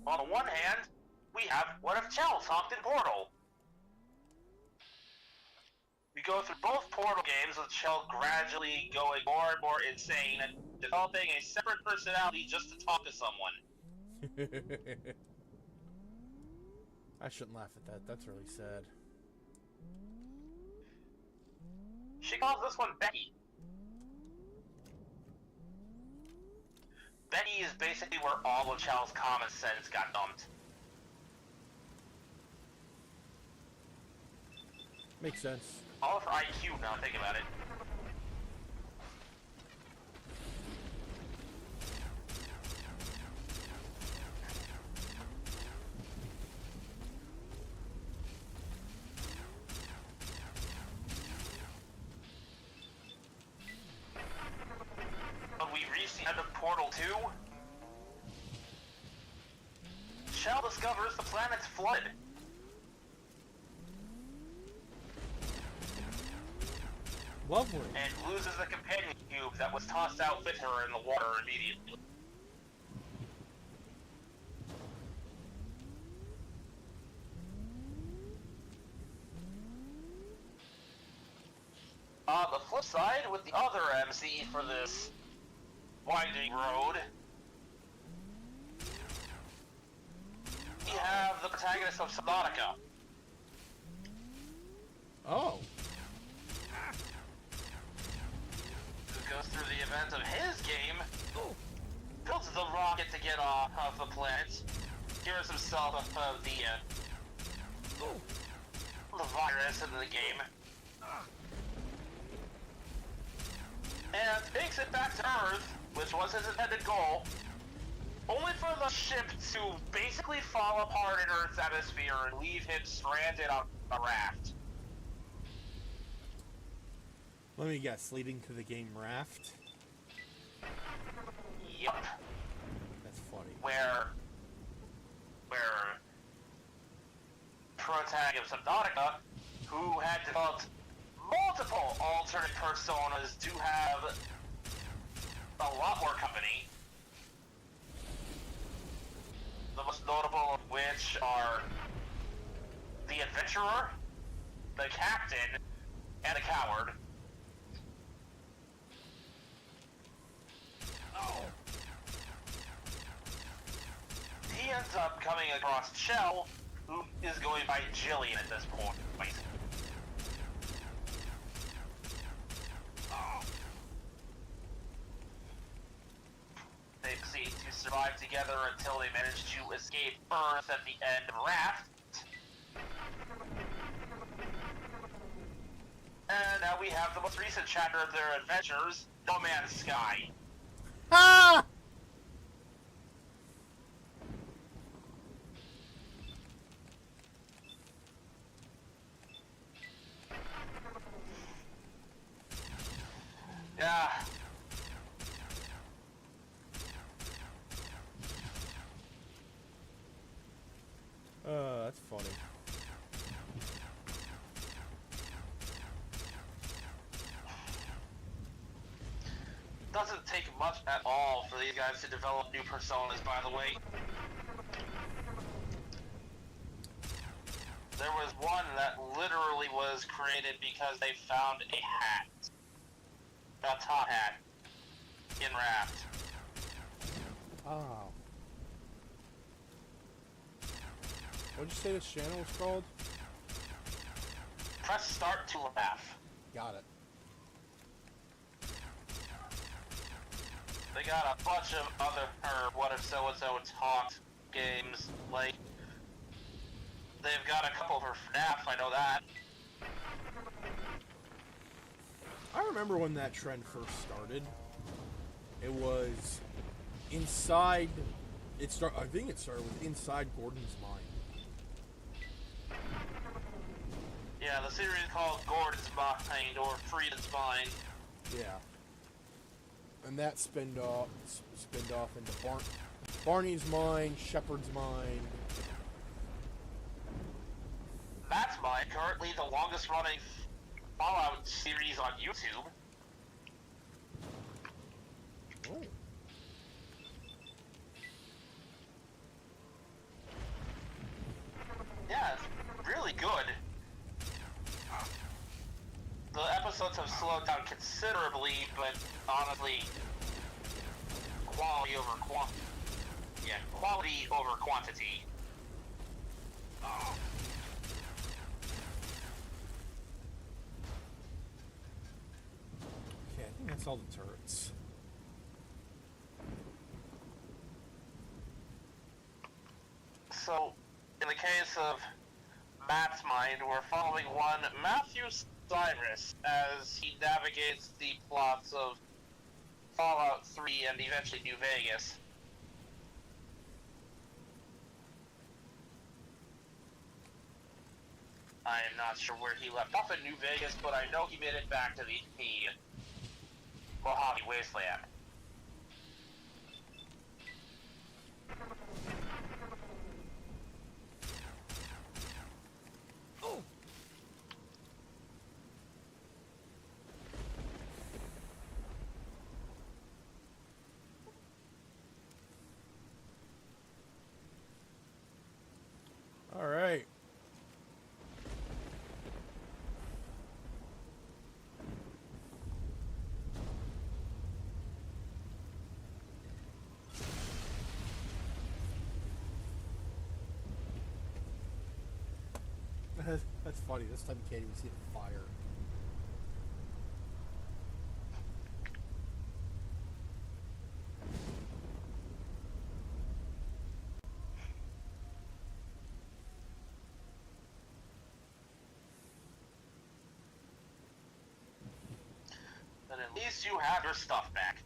On the one hand, we have What If Chell talked in Portal. We go through both Portal games with Chell gradually going more and more insane and developing a separate personality just to talk to someone. I shouldn't laugh at that. That's really sad. She calls this one Becky. Becky is basically where all of Chell's common sense got dumped. Makes sense. All of her IQ, now think about it. When we reach the end of Portal 2, Chell discovers the planet's flooded. Lovely. And loses the companion cube that was tossed out with her in the water immediately. On the flip side, with the other MC for this winding road, we have the protagonist of Subnautica. Oh. Who goes through the events of his game, builds the rocket to get off of the planet, cures himself of the virus in the game, and takes it back to Earth, which was his intended goal, only for the ship to basically fall apart in Earth's atmosphere and leave him stranded on a raft. Let me guess, leading to the game Raft? Yup. That's funny. Where protagonist of Subnautica, who had developed multiple alternate personas to have a lot more company, the most notable of which are the adventurer, the captain, and a coward. He ends up coming across Chell, who is going by Jillian at this point. They proceed to survive together until they manage to escape Earth at the end of Raft. And now we have the most recent chapter of their adventures, No Man's Sky. Ah! Yeah. That's funny. Doesn't take much at all for these guys to develop new personas, by the way. There was one that literally was created because they found a hat. A top hat. In Raft. Oh. What'd you say this channel was called? Press start to laugh. Got it. They got a bunch of other, What If So-and-So talked games, like, they've got a couple for FNAF, I know that. I remember when that trend first started. It was inside. I think it started with Inside Gordon's Mind. Yeah, the series called Gordon's Mind or Freedom's Mind. Yeah. And that spinned off into Barney's Mind, Shepard's Mind. That's mine. Currently the longest running Fallout series on YouTube. Oh. Yeah, it's really good. The episodes have slowed down considerably, but honestly, quality over quantity. Okay, I think that's all the turrets. So, in the case of Matt's mind, we're following one Matthew Cyrus as he navigates the plots of Fallout 3 and eventually New Vegas. I am not sure where he left off in New Vegas, but I know he made it back to the Mojave Wasteland. All right. That's funny. This time you can't even see the fire. Then at least you have your stuff back.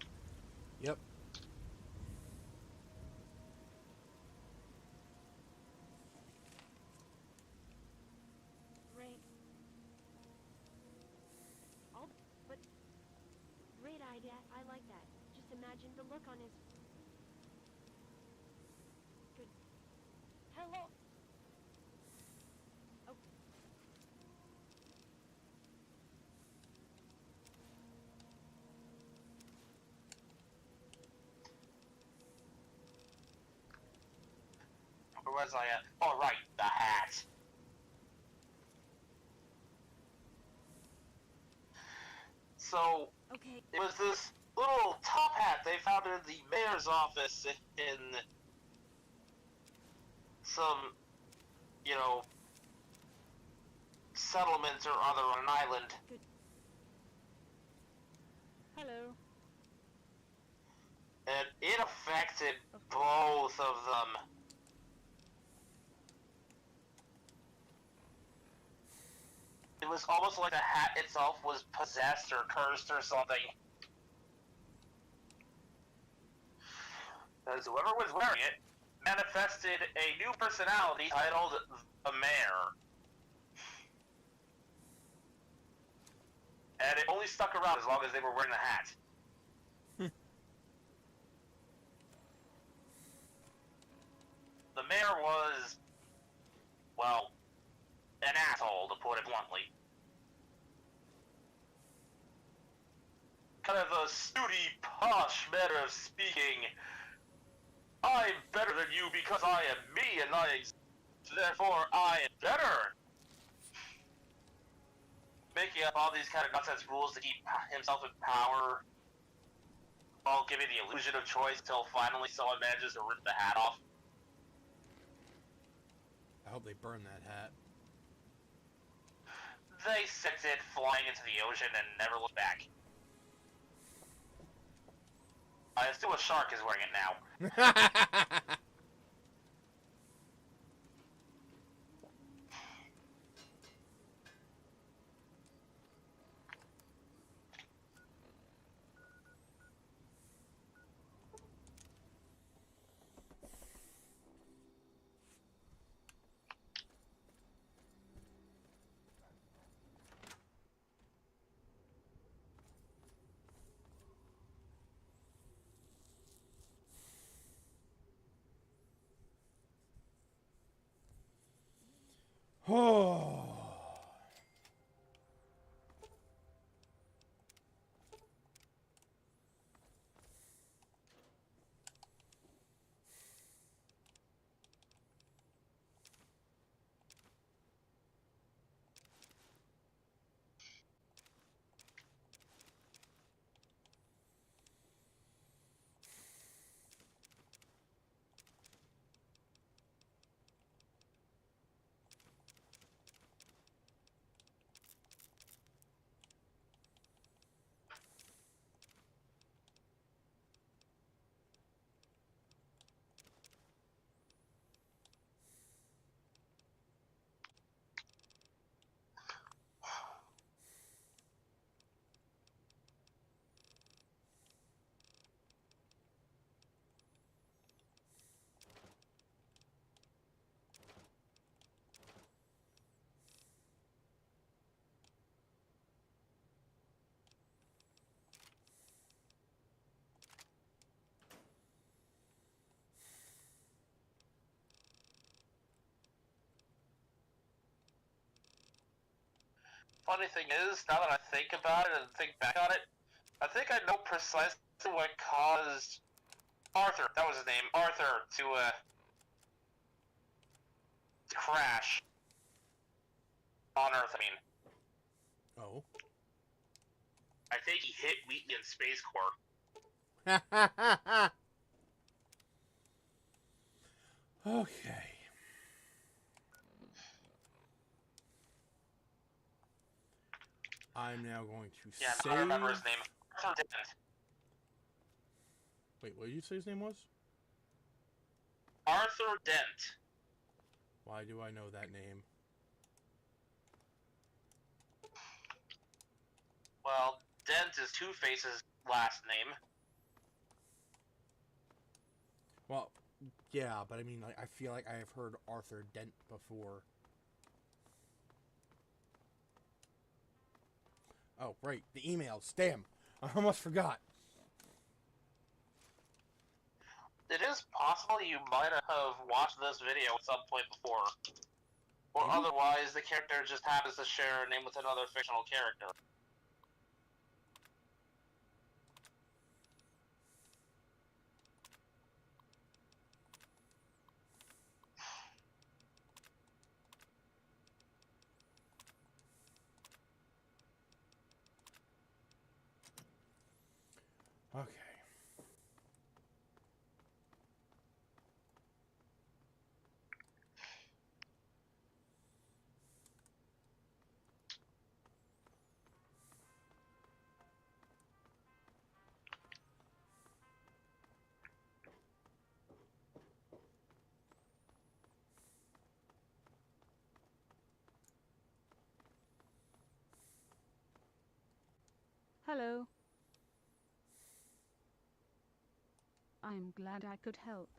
Yep. Great. But great idea. I like that. Just imagine the look on his. Good. Hello. Oh. Where was I at? Oh, right, the hat. So, Okay. it was this little top hat they found in the mayor's office in some, settlement or other on an island. Good. Hello. And it affected both of them. It was almost like the hat itself was possessed or cursed or something. As whoever was wearing it manifested a new personality titled the Mayor. And it only stuck around as long as they were wearing the hat. The mayor was, well, an asshole, to put it bluntly. Kind of a snooty, posh manner of speaking. I'm better than you because I am me and therefore I am better. Making up all these kind of nonsense rules to keep himself in power, while giving the illusion of choice until finally someone manages to rip the hat off. I hope they burn that hat. They sent it flying into the ocean and never looked back. I assume a shark is wearing it now. Oh. Funny thing is, now that I think about it and think back on it, I think I know precisely what caused Arthur, that was his name, Arthur, to crash on Earth, I mean. Oh. I think he hit Wheatley in Space Corps. Okay. I'm now going to Yeah, save... I remember his name. Arthur Dent. Wait, what did you say his name was? Arthur Dent. Why do I know that name? Well, Dent is Two-Face's last name. Well, yeah, but I mean, like, I feel like I have heard Arthur Dent before. Oh, right, the emails. Damn, I almost forgot. It is possible you might have watched this video at some point before. Or Maybe. otherwise, the character just happens to share a name with another fictional character. Okay. Hello. I'm glad I could help.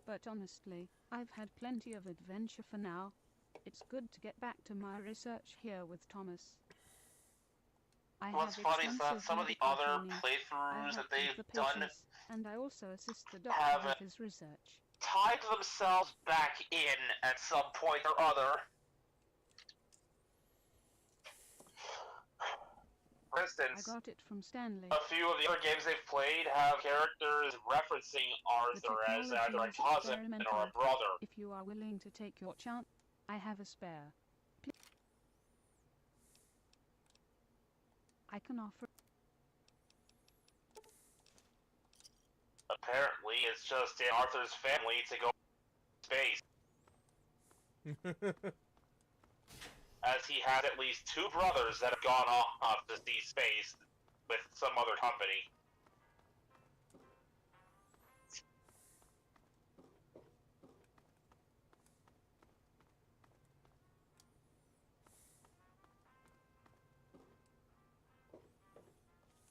But honestly, I've had plenty of adventure for now. It's good to get back to my research here with Thomas. I What's have funny is that extensive some of the medical other training. I playthroughs that help with they've the done patients, and I also assist the have doctor with his research. tied themselves back in at some point or other. For I instance, got it from Stanley. a few of the other games they've played have characters referencing Arthur as either a technology is cousin or a experimental. brother. If you are willing to take your chance, I have a spare. I can offer. Apparently, it's just in Arthur's family to go to space, as he has at least two brothers that have gone off to see space with some other company.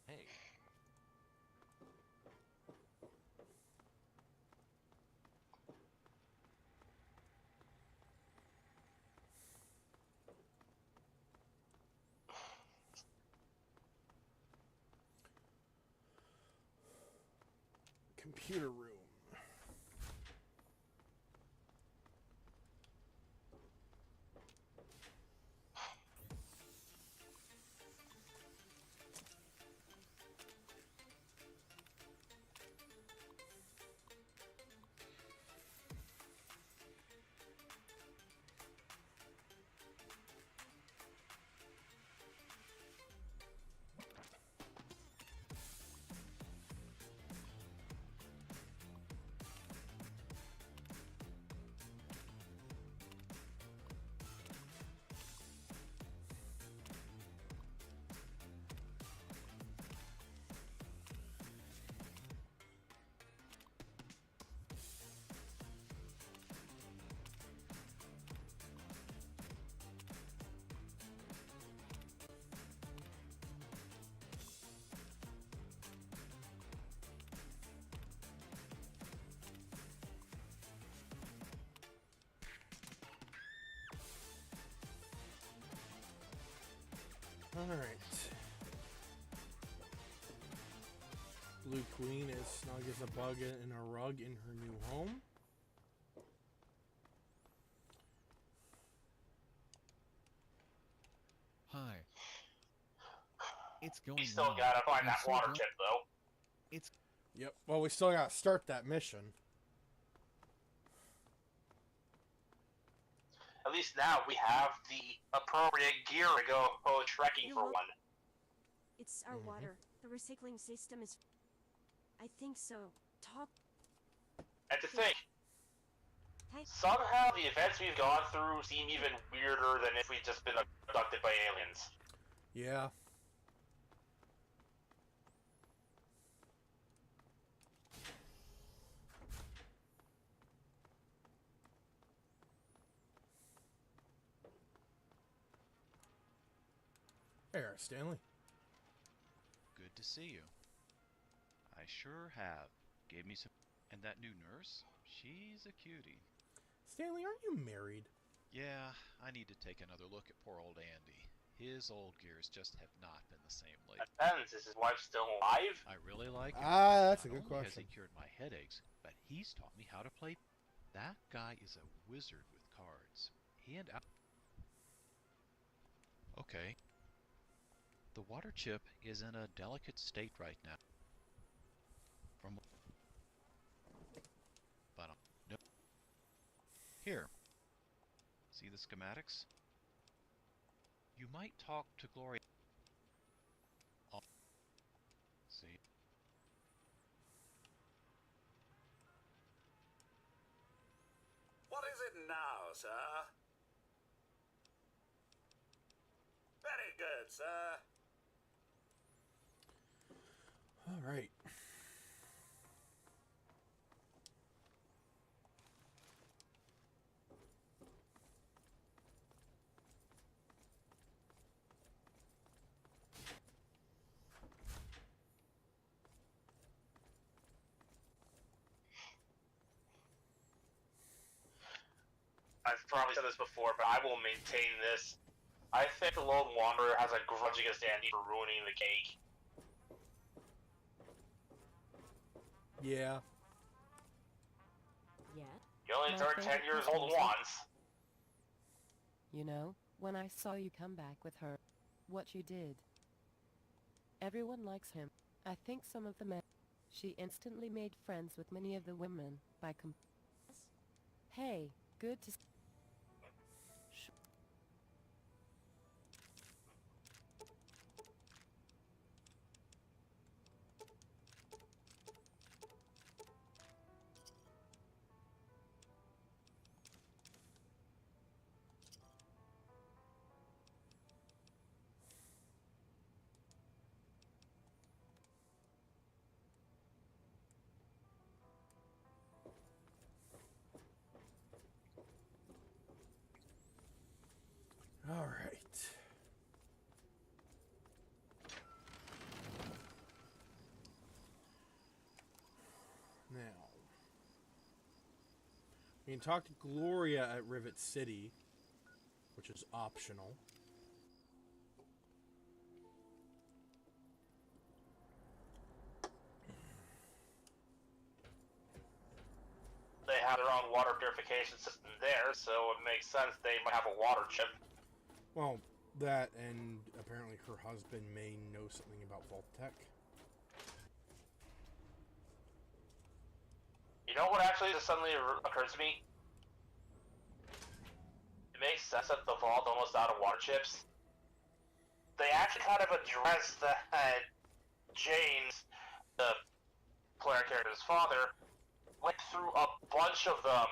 Hey. Computer room. Alright. Blue Queen is snug as a bug in a rug in her new home. Hi. It's going We still well. gotta find I'm that so water glad- chip, though. It's Yep. Well, we still gotta start that mission. At least now we have the appropriate gear to go trekking You're for wel- one. It's our water. The recycling system is. I think so. Talk. And to think, Hey. somehow the events we've gone through seem even weirder than if we'd just been abducted by aliens. Yeah. There, Stanley. Good to see you. I sure have. Gave me some... And that new nurse? She's a cutie. Stanley, aren't you married? Yeah, I need to take another look at poor old Andy. His old gears just have not been the same lately. Depends, is his wife still alive? I really like him. Ah, that's a Not good only has question. he cured my headaches, but he's taught me how to play. That guy is a wizard with cards. He and Okay. The water chip is in a delicate state right now. From but no. Here. See the schematics? You might talk to Gloria. See? What is it now, sir? Very good, sir. All right. I've probably said this before, but I will maintain this. I think the Lone Wanderer has a grudge against Andy for ruining the cake. Yeah. Yeah. You only My turned favorite 10 years old Christmas. once. You know, when I saw you come back with her, what you did. Everyone likes him. I think some of the men. She instantly made friends with many of the women by Hey, good to All right. Now, we can talk to Gloria at Rivet City, which is optional. They have their own water purification system there, so it makes sense they might have a water chip. Well, that and apparently her husband may know something about Vault Tech. You know what actually just suddenly occurred to me? It makes sense that the vault almost out of water chips. They actually kind of addressed that James, the player character's father, went through a bunch of them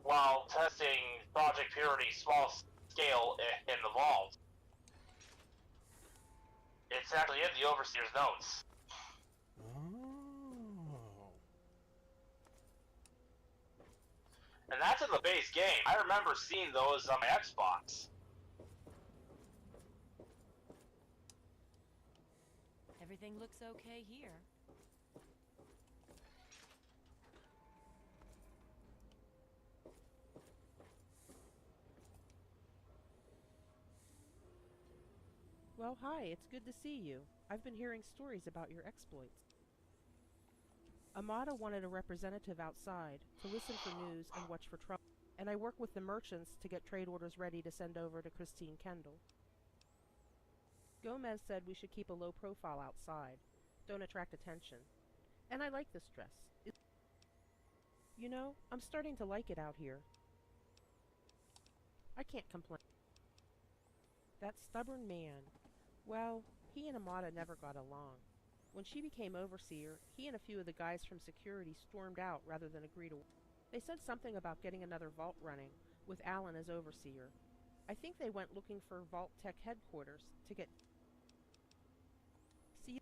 while testing Project Purity small scale in the vault. It's actually in the Overseer's notes. Oh. And that's in the base game. I remember seeing those on my Xbox. Everything looks okay here. Well, hi, it's good to see you. I've been hearing stories about your exploits. Amada wanted a representative outside to listen for news and watch for trouble, and I work with the merchants to get trade orders ready to send over to Christine Kendall. Gomez said we should keep a low profile outside, don't attract attention. And I like this dress. You know, I'm starting to like it out here. I can't complain. That stubborn man. Well, he and Amada never got along. When she became overseer, he and a few of the guys from security stormed out rather than agree to work. They said something about getting another vault running, with Alan as overseer. I think they went looking for Vault Tech headquarters to get... See...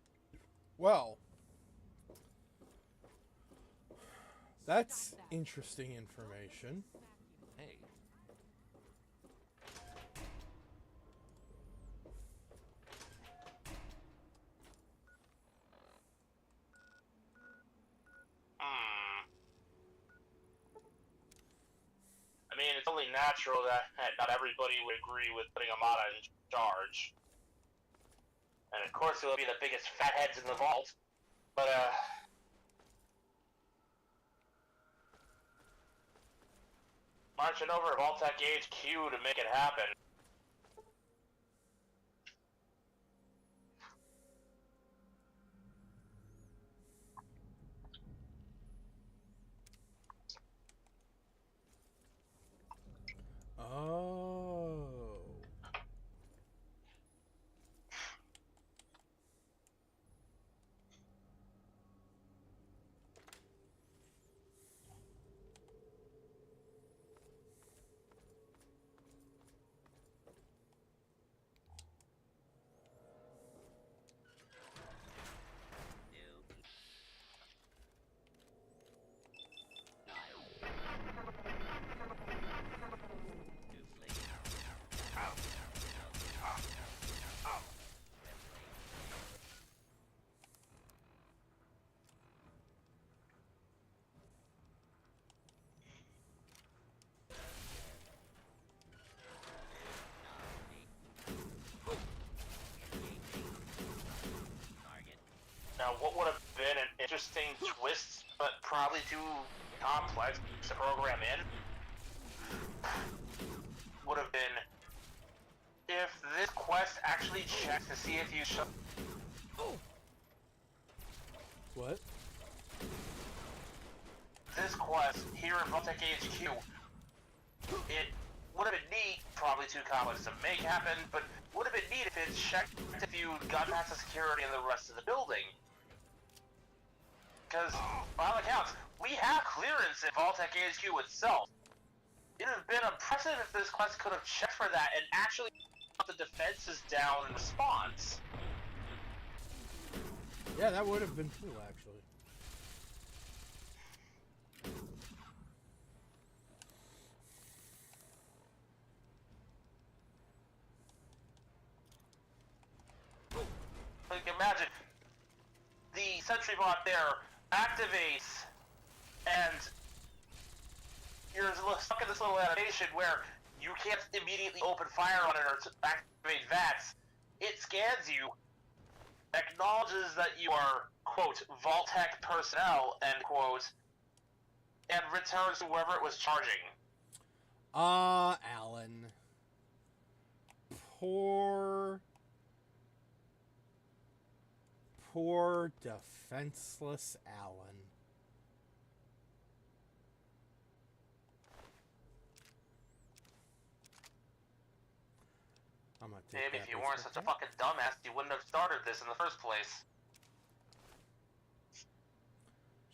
Well, that's interesting information. Hey, I mean, it's only natural that not everybody would agree with putting Amada in charge. And of course, he'll be the biggest fatheads in the vault. But, marching over to Vault-Tec HQ to make it happen. Oh. Now, what would have been an interesting twist, but probably too complex to program in, would have been if this quest actually checks to see if you show... What? This quest here in Vault-Tec HQ, it would have been neat, probably too complex to make happen, but would have been neat if it checked if you got past the security in the rest of the building. Because, by all accounts, we have clearance in Vault-Tec HQ itself. It would have been impressive if this quest could have checked for that and actually put the defenses down in response. Yeah, that would have been cool, actually. Like, imagine, the sentry bot there activates, and you're stuck in this little animation where you can't immediately open fire on it or activate VATS. It scans you, acknowledges that you are, quote, Vault-Tec personnel, end quote, and returns to wherever it was charging. Alan. Poor defenseless Alan. I'm gonna take Maybe that if you as weren't a such a hit. fucking dumbass, you wouldn't have started this in the first place.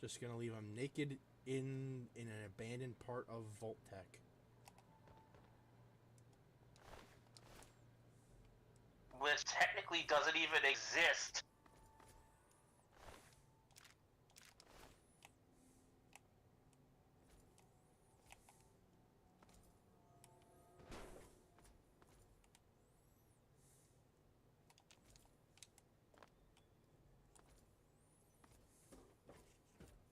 Just gonna leave him naked in an abandoned part of Vault-Tec. Which technically doesn't even exist.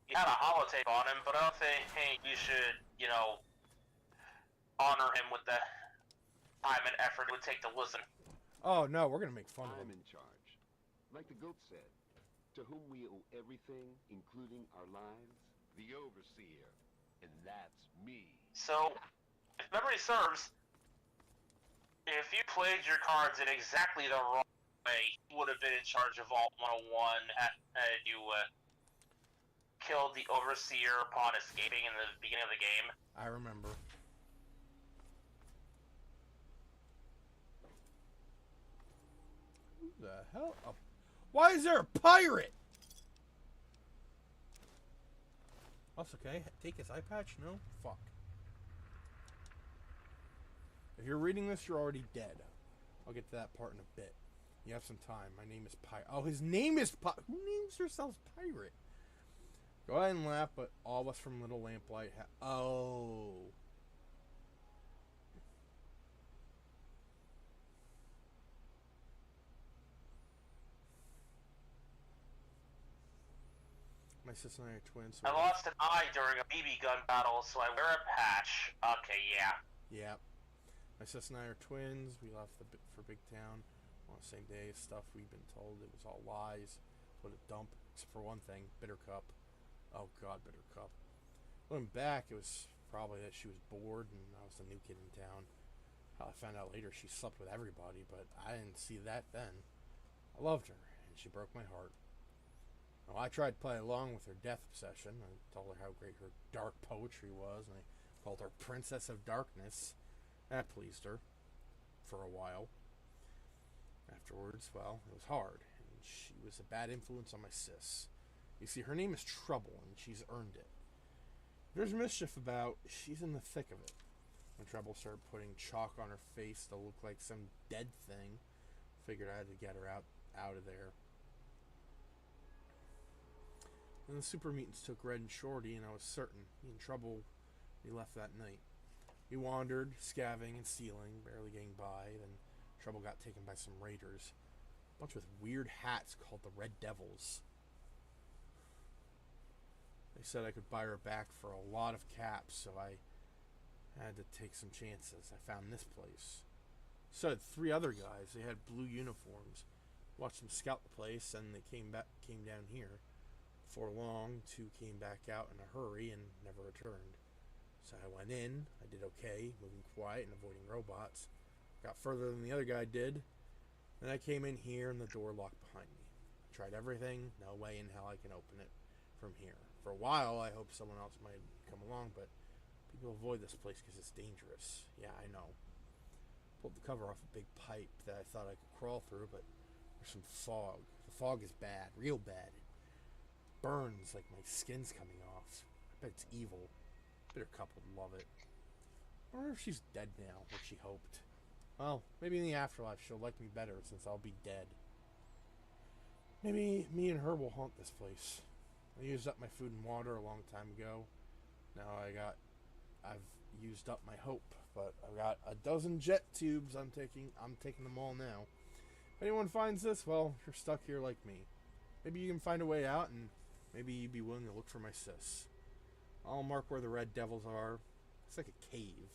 You had a holotape on him, but I don't think you should, you know, honor him with the time and effort it would take to listen. Oh no, we're gonna make fun of I'm him. in charge. Like the goat said, to whom we owe everything, including our lives, the overseer. And that's me. So, if memory serves, if you played your cards in exactly the wrong way, you would have been in charge of Vault 101 had you killed the Overseer upon escaping in the beginning of the game. I remember. Who the hell? Why is there a pirate? That's okay. Take his eye patch? No? Fuck. If you're reading this, you're already dead. I'll get to that part in a bit. You have some time. My name is Pirate. Oh, his name is Pirate. Who names themselves Pirate? Go ahead and laugh, but all of us from Little Lamplight oh. My sister and I are twins. So I lost an eye during a BB gun battle, so I wear a patch. Okay, yeah. Yeah. My sister and I are twins. We left for Big Town on the same day. Stuff we've been told it was all lies. What a dump. Except for one thing, Bitter Cup. Oh God, Bitter Cup. Looking back, it was probably that she was bored and I was the new kid in town. I found out later she slept with everybody, but I didn't see that then. I loved her, and she broke my heart. Well, I tried to play along with her death obsession. I told her how great her dark poetry was, and I called her Princess of Darkness. That pleased her for a while. Afterwards, well, it was hard, and she was a bad influence on my sis. You see, her name is Trouble, and she's earned it. If there's mischief about, she's in the thick of it. When Trouble started putting chalk on her face to look like some dead thing, figured I had to get her out of there. Then the super mutants took Red and Shorty, and I was certain he and Trouble, we left that night. We wandered, scavenging and stealing, barely getting by. Then Trouble got taken by some raiders. A bunch with weird hats called the Red Devils. They said I could buy her back for a lot of caps, so I had to take some chances. I found this place. So did 3 other guys. They had blue uniforms. Watched them scout the place, and they came down here. Before long, 2 came back out in a hurry and never returned. So I went in. I did okay, moving quiet and avoiding robots. Got further than the other guy did. Then I came in here, and the door locked behind me. I tried everything. No way in hell I can open it from here. For a while, I hoped someone else might come along, but people avoid this place because it's dangerous. Yeah, I know. Pulled the cover off a big pipe that I thought I could crawl through, but there's some fog. The fog is bad, real bad. It burns like my skin's coming off. I bet it's evil. Bitter Cup would love it. I wonder if she's dead now, like she hoped. Well, maybe in the afterlife she'll like me better since I'll be dead. Maybe me and her will haunt this place. I used up my food and water a long time ago. Now I've used up my hope, but I've got a dozen jet tubes I'm taking them all now. If anyone finds this, well, you're stuck here like me. Maybe you can find a way out, and maybe you'd be willing to look for my sis. I'll mark where the Red Devils are. It's like a cave.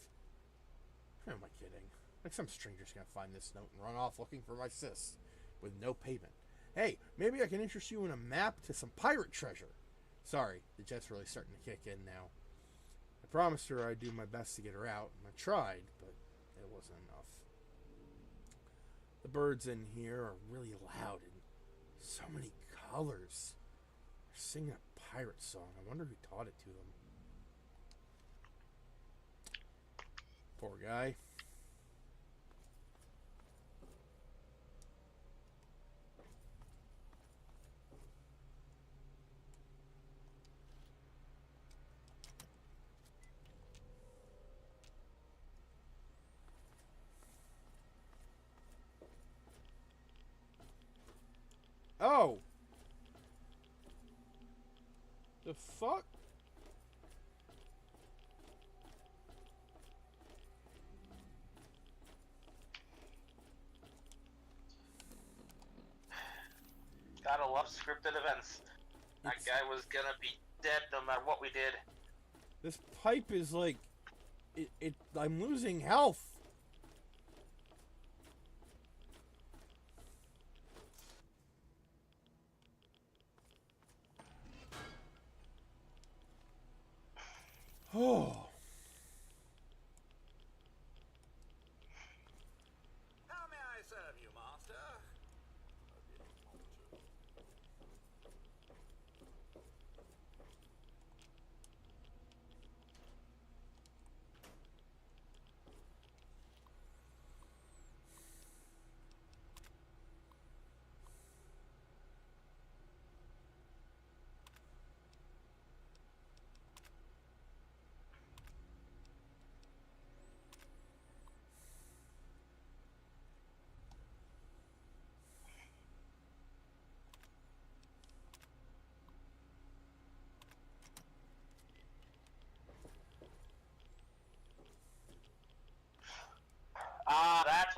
Who am I kidding? Like some stranger's gonna find this note and run off looking for my sis with no payment. Hey, maybe I can interest you in a map to some pirate treasure. Sorry, the jet's really starting to kick in now. I promised her I'd do my best to get her out, and I tried, but it wasn't enough. The birds in here are really loud and so many colors. They're singing a pirate song. I wonder who taught it to them. Poor guy. Oh! The fuck? Gotta love scripted events. That guy was gonna be dead no matter what we did. This pipe is like... I'm losing health.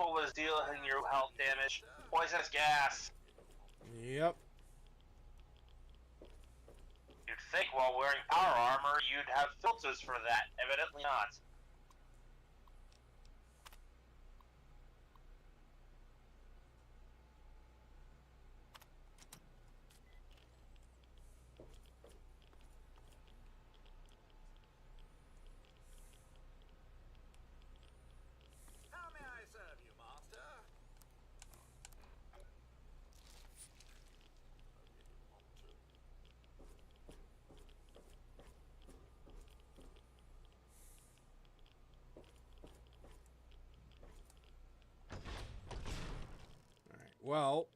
tool is dealing you health damage. Poisonous gas. Yep. You'd think while wearing power armor you'd have filters for that. Evidently not. How may I serve you, master? Alright, well.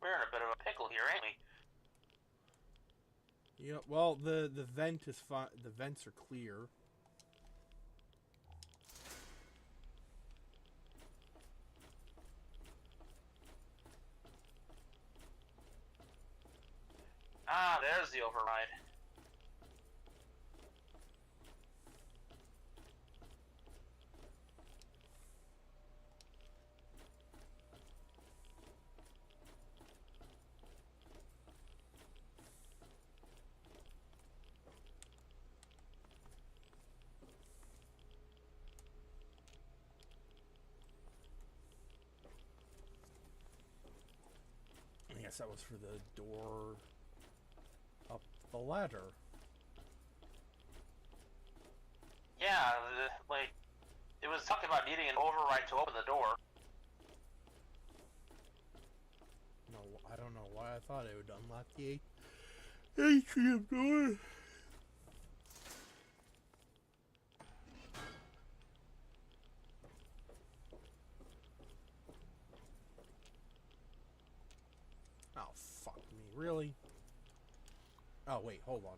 We're in a bit of a pickle here, ain't we? Yeah, well, the vent is fine. The vents are clear. Ah, there's the override. I guess that was for the door up the ladder. Yeah, like, it was talking about needing an override to open the door. No, I don't know why I thought it would unlock the atrium door. Oh, fuck me. Really? Oh, wait, hold on.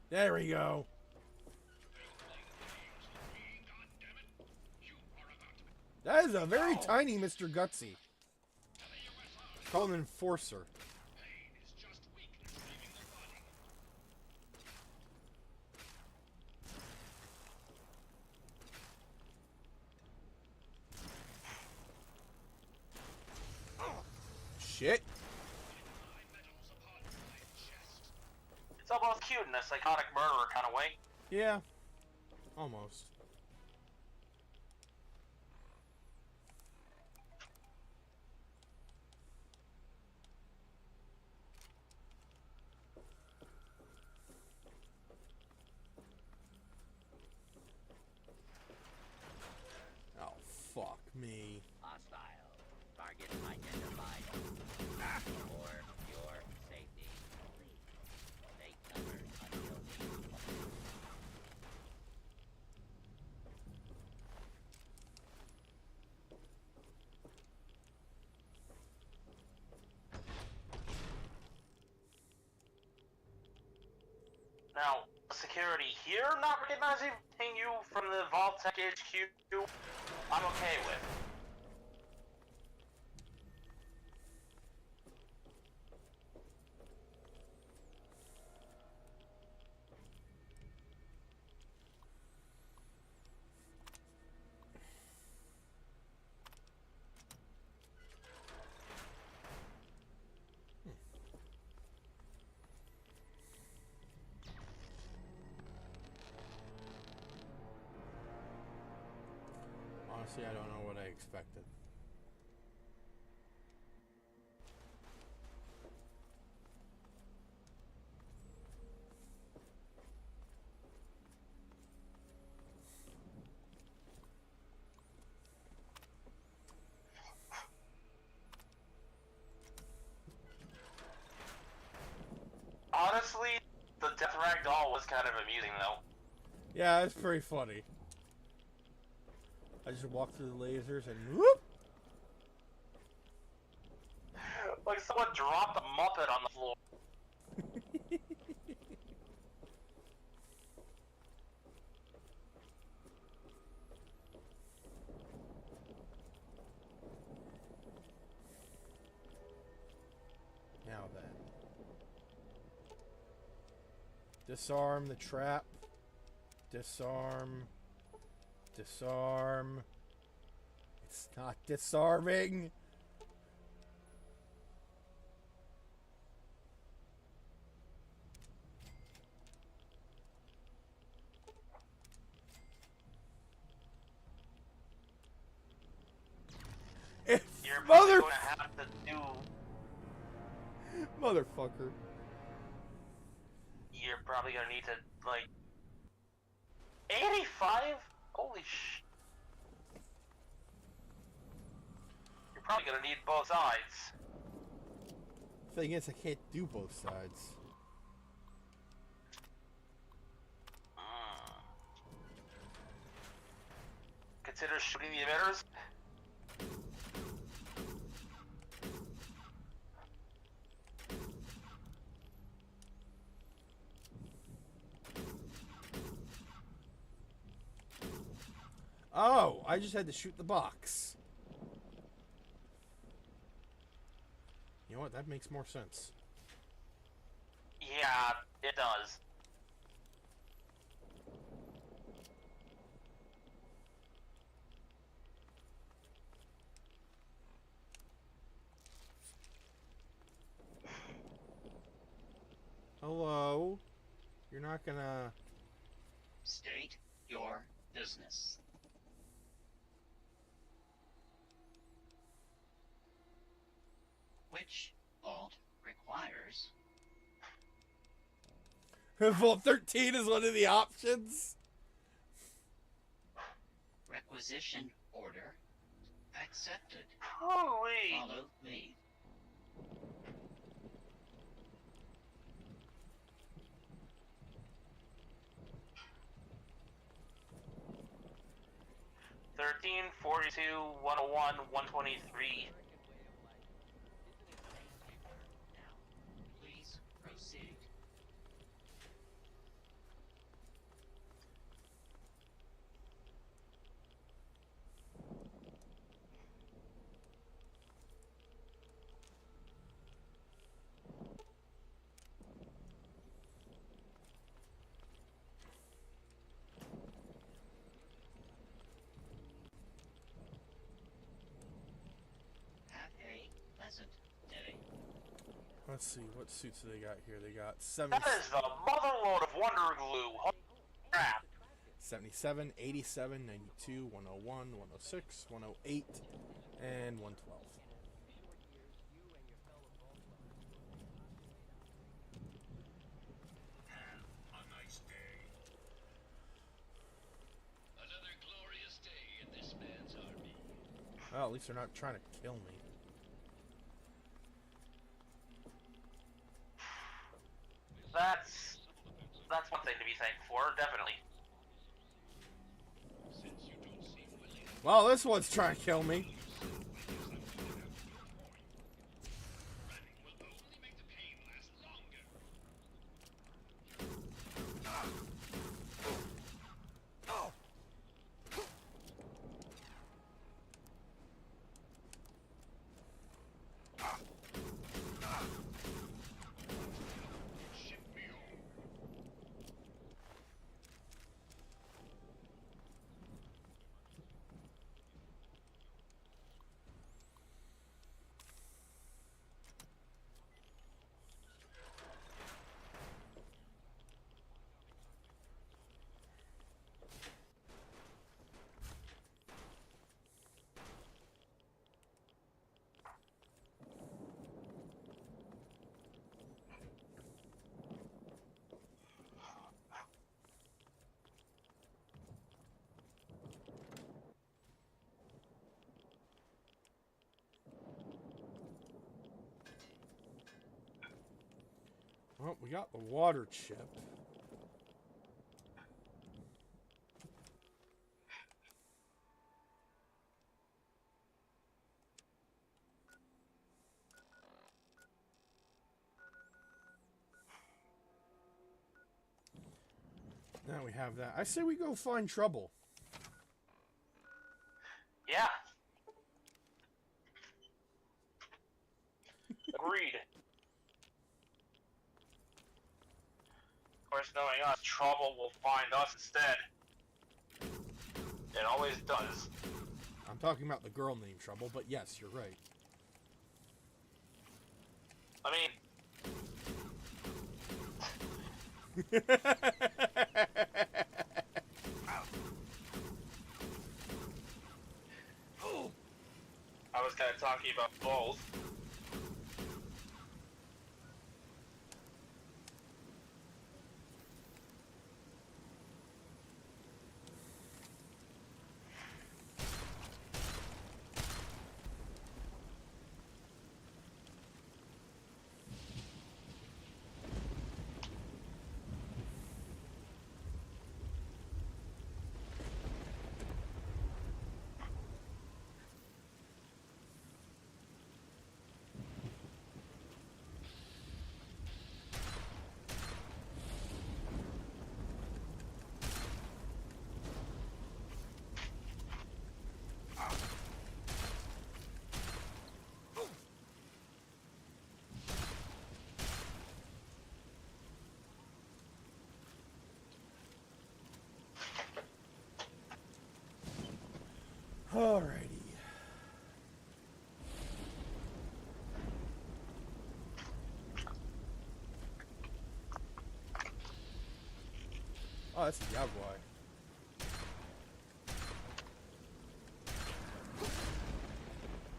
There we go. That is a very tiny Mr. Gutsy. Call him Enforcer. Shit. It's almost cute in a psychotic murderer kind of way. Yeah. Almost. Oh, fuck me. Hostile. Target identified. For your safety. Take cover until needed. Now, security here not recognizing you from the Vault-Tec HQ, I'm okay with. Honestly, I don't know what I expected. Honestly, the Death Rag doll was kind of amusing, though. Yeah, it's pretty funny. I just walk through the lasers and whoop! Like someone dropped a Muppet on the floor. Now then. Disarm the trap. Disarm. Disarm. It's not disarming. You're probably Mother... going to have to do. Motherfucker. You're probably going to need to, like. 85? Holy sh. You're probably going to need both sides. Thing is, I can't do both sides. Consider shooting the emitters. Oh, I just had to shoot the box. You know what? That makes more sense. Yeah, it does. Hello? You're not gonna... State your business. Which vault requires Vault 13 is one of the options? requisition order accepted. Holy! Follow me. $13, $42, $101, $123. Please proceed. Have a pleasant day. Let's see, what suits do they got here? They got 70, That is the motherload of Wonder Glue. Holy crap. 77, 87, 92, 101, 106, 108, and 112. Another glorious day in this man's army. Well, at least they're not trying to kill me. That's one thing to be thankful for, definitely. Well, this one's trying to kill me. Well, we got the water chip. Now we have that. I say we go find trouble. Yeah. Agreed. Of course, knowing us, trouble will find us instead. It always does. I'm talking about the girl named Trouble, but yes, you're right. I mean, I was kind of talking about both. Alrighty. Oh, that's the Yagwai.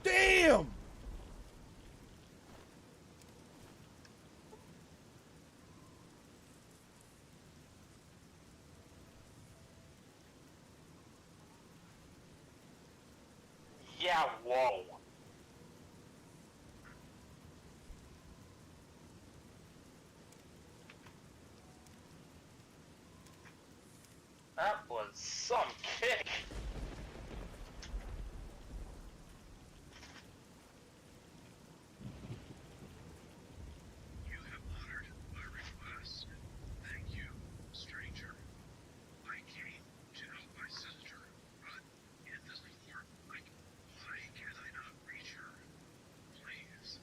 Damn! Yeah, whoa. That was some kick. You have honored my request. Thank you, stranger. I came to help my sister, but in this form, why can I not reach her? Please.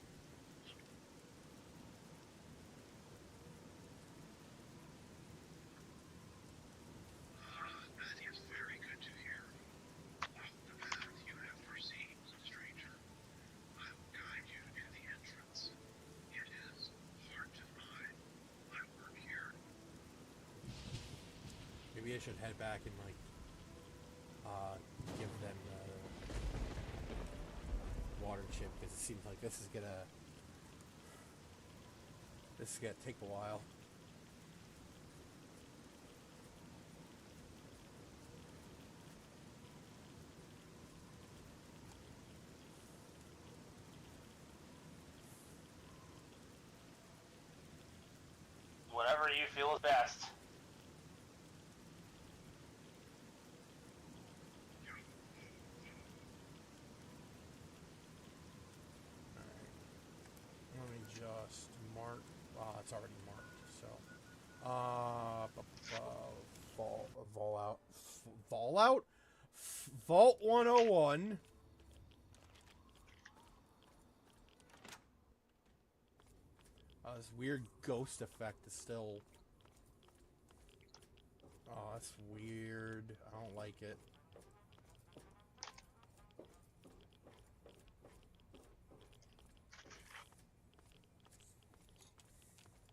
That is very good to hear. Walk the path you have foreseen, stranger. I will guide you to the entrance. It is hard to find. I work here. Maybe I should head back and like give them the water chip because it seems like this is gonna take a while. Whatever you feel is best. Let me just mark. It's already marked. So, Vault 101. This weird ghost effect is still. Oh, that's weird. I don't like it.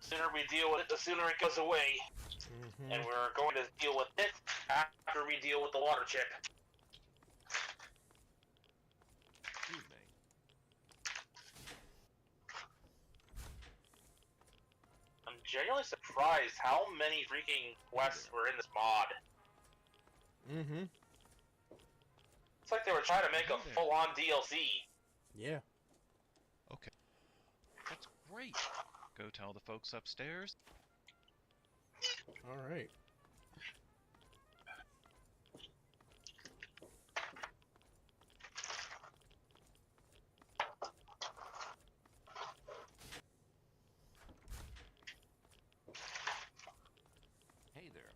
The sooner we deal with it, the sooner it goes away. And we're going to deal with it after we deal with the water chip. Excuse me. I'm genuinely surprised how many freaking quests were in this mod. It's like they were trying to make a full-on DLC. Yeah. Okay. That's great. Go tell the folks upstairs. All right. Hey there.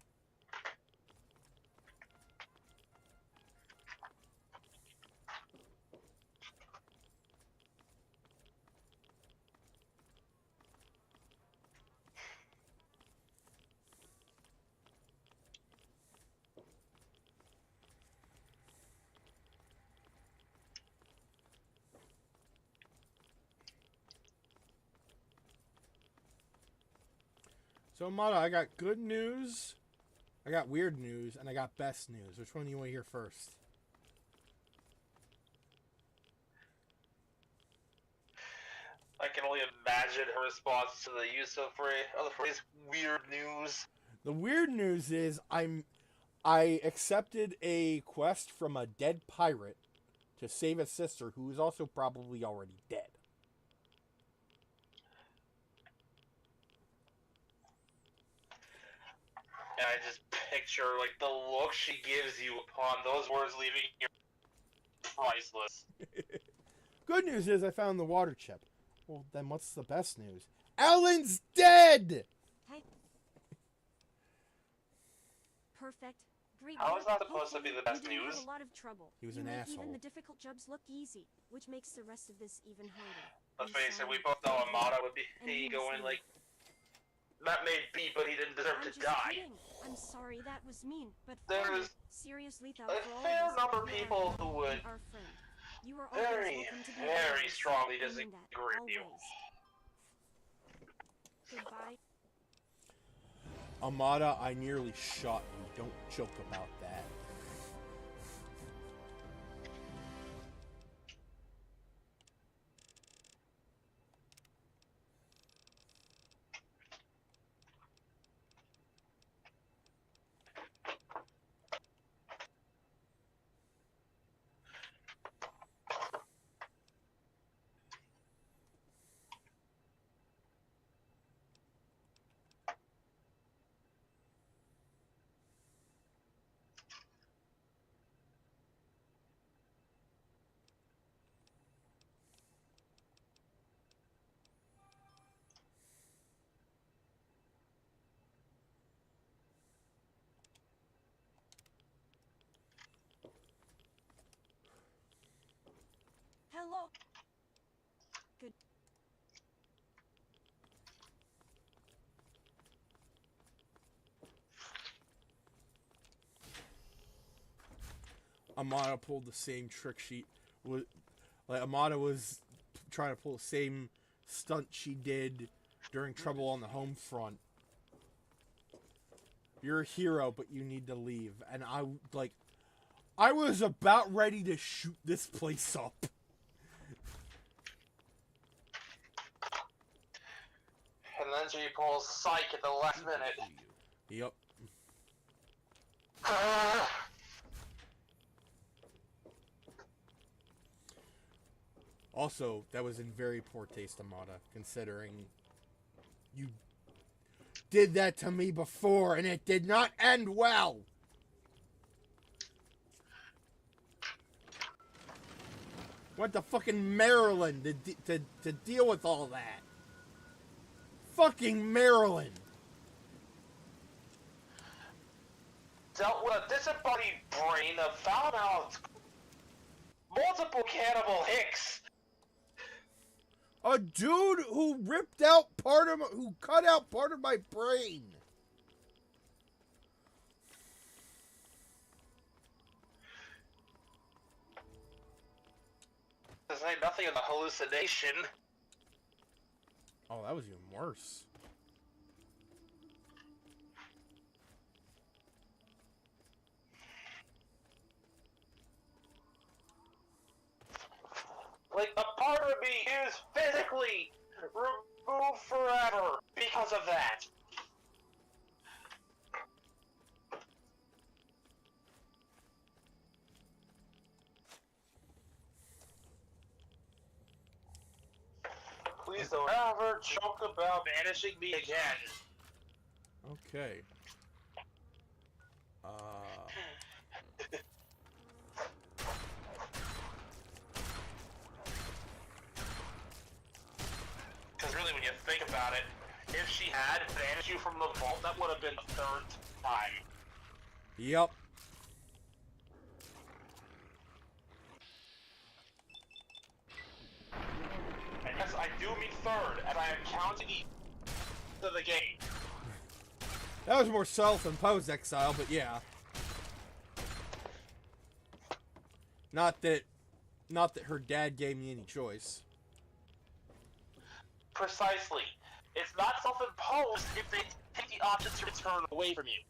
So, Mata, I got good news, I got weird news, and I got best news. Which one do you want to hear first? I can only imagine her response to the use of the phrase "weird news." The weird news is I accepted a quest from a dead pirate to save his sister, who is also probably already dead. And I just picture like the look she gives you upon those words leaving you priceless. Good news is I found the water chip. Well, then what's the best news? Alan's dead! Hey. Perfect. Great. How is that supposed to Hopefully be the best you didn't news? have a lot of trouble. He was You an made asshole. Even the difficult jobs look easy, which makes the rest of this even harder. Let's I'm face it, sorry. we both know Amada would be And he was going mean. like, that may be, but he didn't deserve I'm to just die. kidding. I'm sorry that was mean, but There's seriously thought a for all fair of us, number of you are people who would our friend. You are always very, welcome to be very ours. strongly I mean disagree that, with you. always. Goodbye. Amada, I nearly shot you. Don't joke about that. Hello. Good. Amada pulled the same trick sheet. Like Amada was trying to pull the same stunt she did during Trouble on the Home Front. You're a hero, but you need to leave. And I was about ready to shoot this place up. And then she pulls psych at the last minute. Yep. Also, that was in very poor taste, Amada, considering you did that to me before and it did not end well. Went to fucking Maryland to deal with all that. Fucking Maryland. Dealt with a disembodied brain that found out multiple cannibal hicks. A dude who ripped out who cut out part of my brain. There's nothing in the hallucination. Oh, that was even worse. Like, a part of me is physically removed forever because of that. Please don't ever joke about banishing me again. Okay. Because really, when you think about it, if she had banished you from the vault, that would have been the third time. Yep. And yes, I do mean third, and I am counting to the game. That was more self-imposed exile, but yeah. Not that her dad gave me any choice. Precisely. It's not self-imposed if they take the option to return away from you.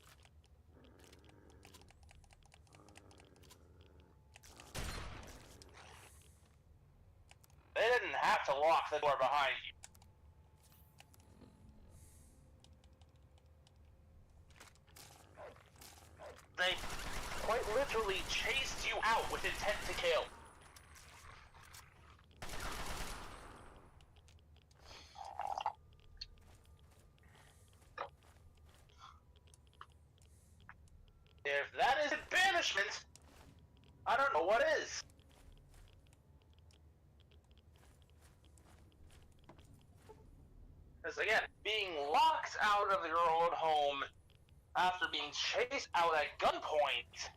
They didn't have to lock the door behind you. They quite literally chased you out with intent to kill. If that isn't banishment, I don't know what is. Because again, being locked out of your own home after being chased out at gunpoint,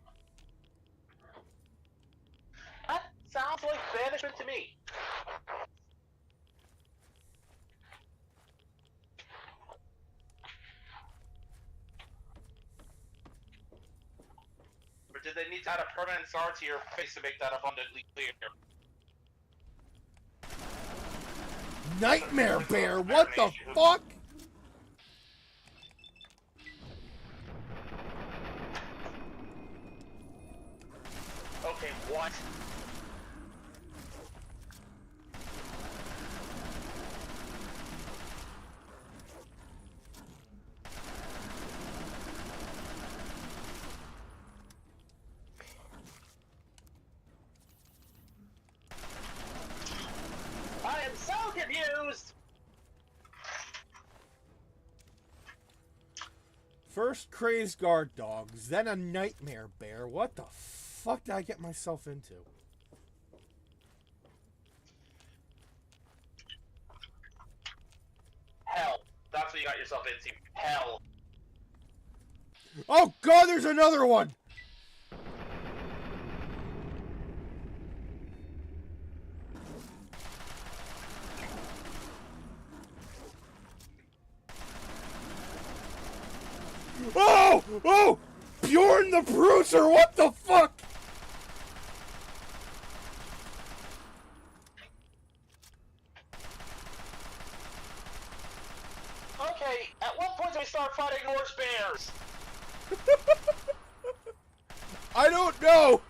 that sounds like banishment to me. Or did they need to add a permanent scar to your face to make that abundantly clear? Nightmare Bear, what the fuck? Okay, what? I am so confused! First crazed guard dogs, then a nightmare bear. What the fuck did I get myself into? Hell. That's what you got yourself into. Hell. Oh god, there's another one! Oh! Oh! Bjorn the Bruiser, what the fuck? Okay, at what point do we start fighting Norse bears? I don't know!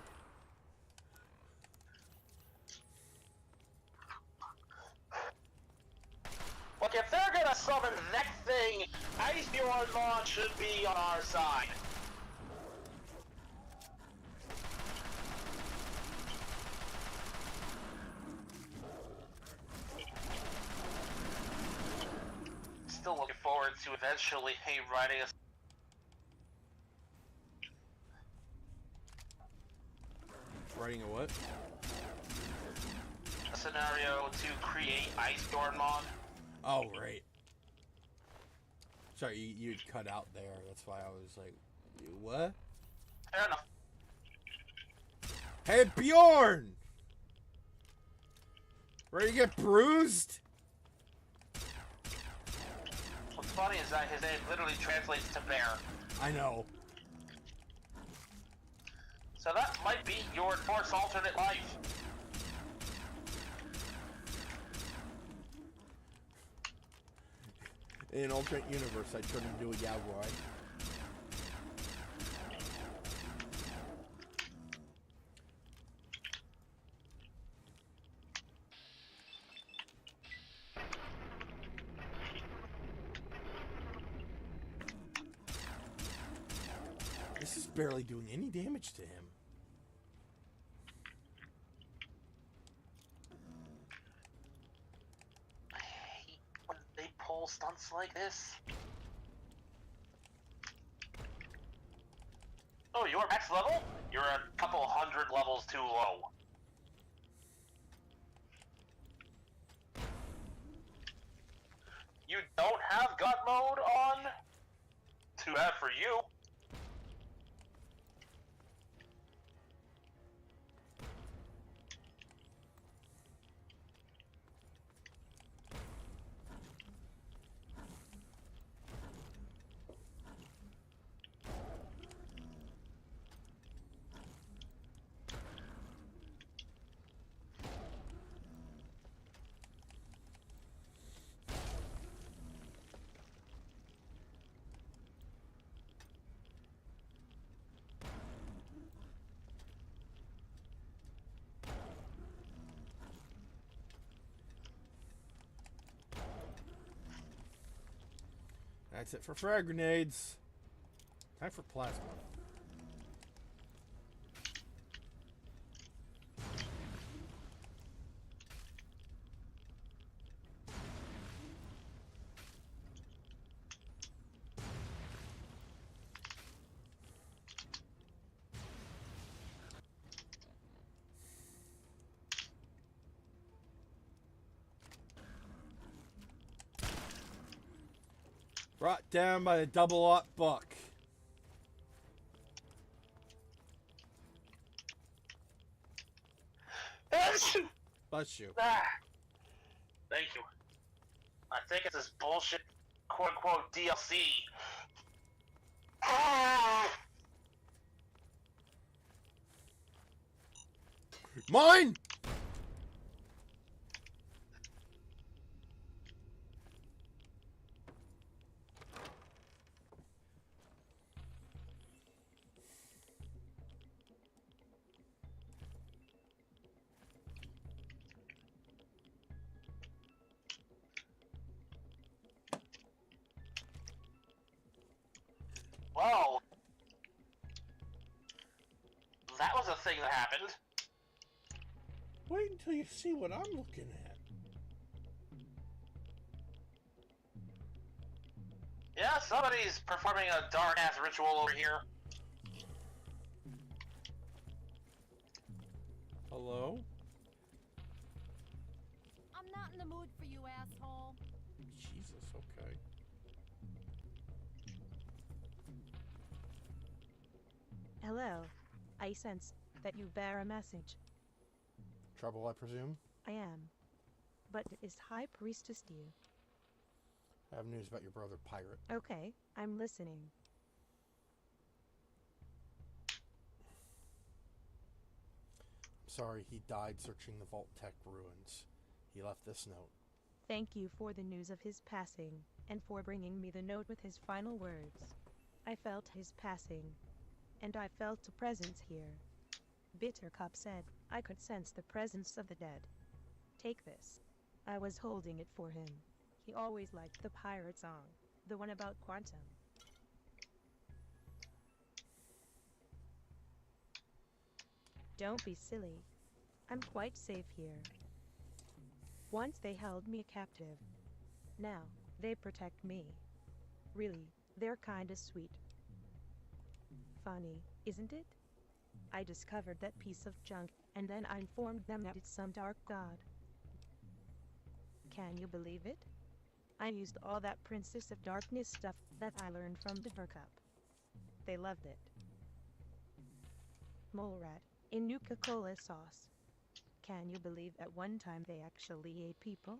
Look, if they're gonna summon that thing, Icebjornmon should be on our side. Still looking forward to eventually writing Writing a what? a scenario to create Icebjornmon. Oh, right. Sorry, you'd cut out there. That's why I was like, what? Fair enough. Hey, Bjorn! Ready to get bruised? What's funny is that his name literally translates to bear. I know. So that might be your Norse alternate life. In an alternate universe, I turned into a Yavoi. This is barely doing any damage to him. I hate when they pull stunts like this. Oh, you're max level? You're a couple hundred levels too low. You don't have gut mode on? Too bad for you. That's it for frag grenades. Time for plasma. Brought down by the double-up buck. Bless you. Ah, thank you. I think it's this bullshit quote-unquote DLC. Mine! Well, that was a thing that happened. Wait until you see what I'm looking at. Yeah, somebody's performing a dark-ass ritual over here. Hello? I'm not in the mood for you, asshole. Jesus, okay. Hello. I sense that you bear a message. Trouble, I presume? I am. But is High Priestess due? I have news about your brother, Pirate. Okay, I'm listening. I'm sorry, he died searching the Vault Tech ruins. He left this note. Thank you for the news of his passing, and for bringing me the note with his final words. I felt his passing, and I felt a presence here. Bittercup said, I could sense the presence of the dead. Take this. I was holding it for him. He always liked the pirate song, the one about quantum. Don't be silly. I'm quite safe here. Once they held me captive. Now, they protect me. Really, they're kinda sweet. Funny, isn't it? I discovered that piece of junk, and then I informed them that it's some dark god. Can you believe it? I used all that Princess of Darkness stuff that I learned from Bittercup. They loved it. Mole rat in Nuka-Cola sauce. Can you believe at one time they actually ate people?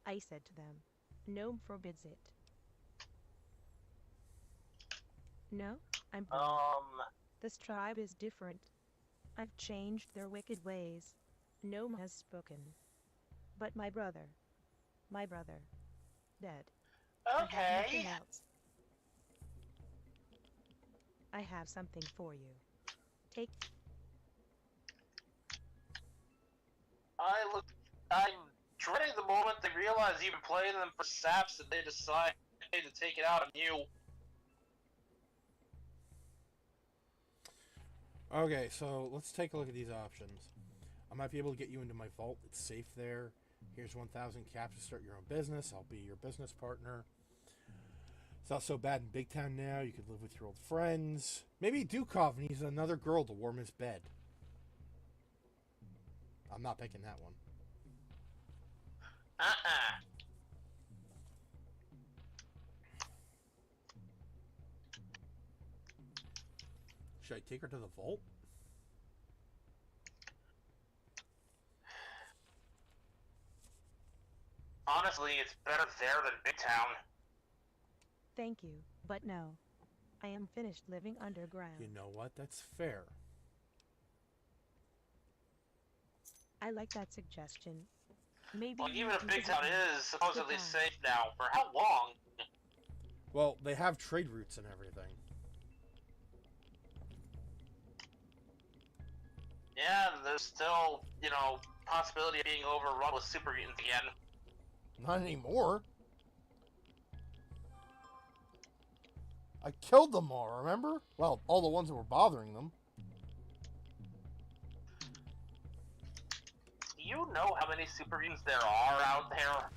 I said to them, Gnome forbids it. No, I'm This tribe is different. I've changed their wicked ways. Gnome has spoken. But my brother, dead. I have nothing Okay. else. I have something for you. Take. I'm dreading the moment they realize you've been playing them for saps and they decide to take it out on you. Okay, so let's take a look at these options. I might be able to get you into my vault. It's safe there. Here's 1,000 caps to start your own business. I'll be your business partner. It's not so bad in Big Town now. You could live with your old friends. Maybe Dukov needs another girl to warm his bed. I'm not picking that one. Should I take her to the vault? Honestly, it's better there than Big Town. Thank you, but no. I am finished living underground. You know what? That's fair. I like that suggestion. Maybe Well, you even if can Big visit Town me. is supposedly Goodbye. safe now, for how long? Well, they have trade routes and everything. Yeah, there's still, possibility of being overrun with super mutants again. Not anymore. I killed them all, remember? Well, all the ones that were bothering them. Do you know how many super mutants there are out there?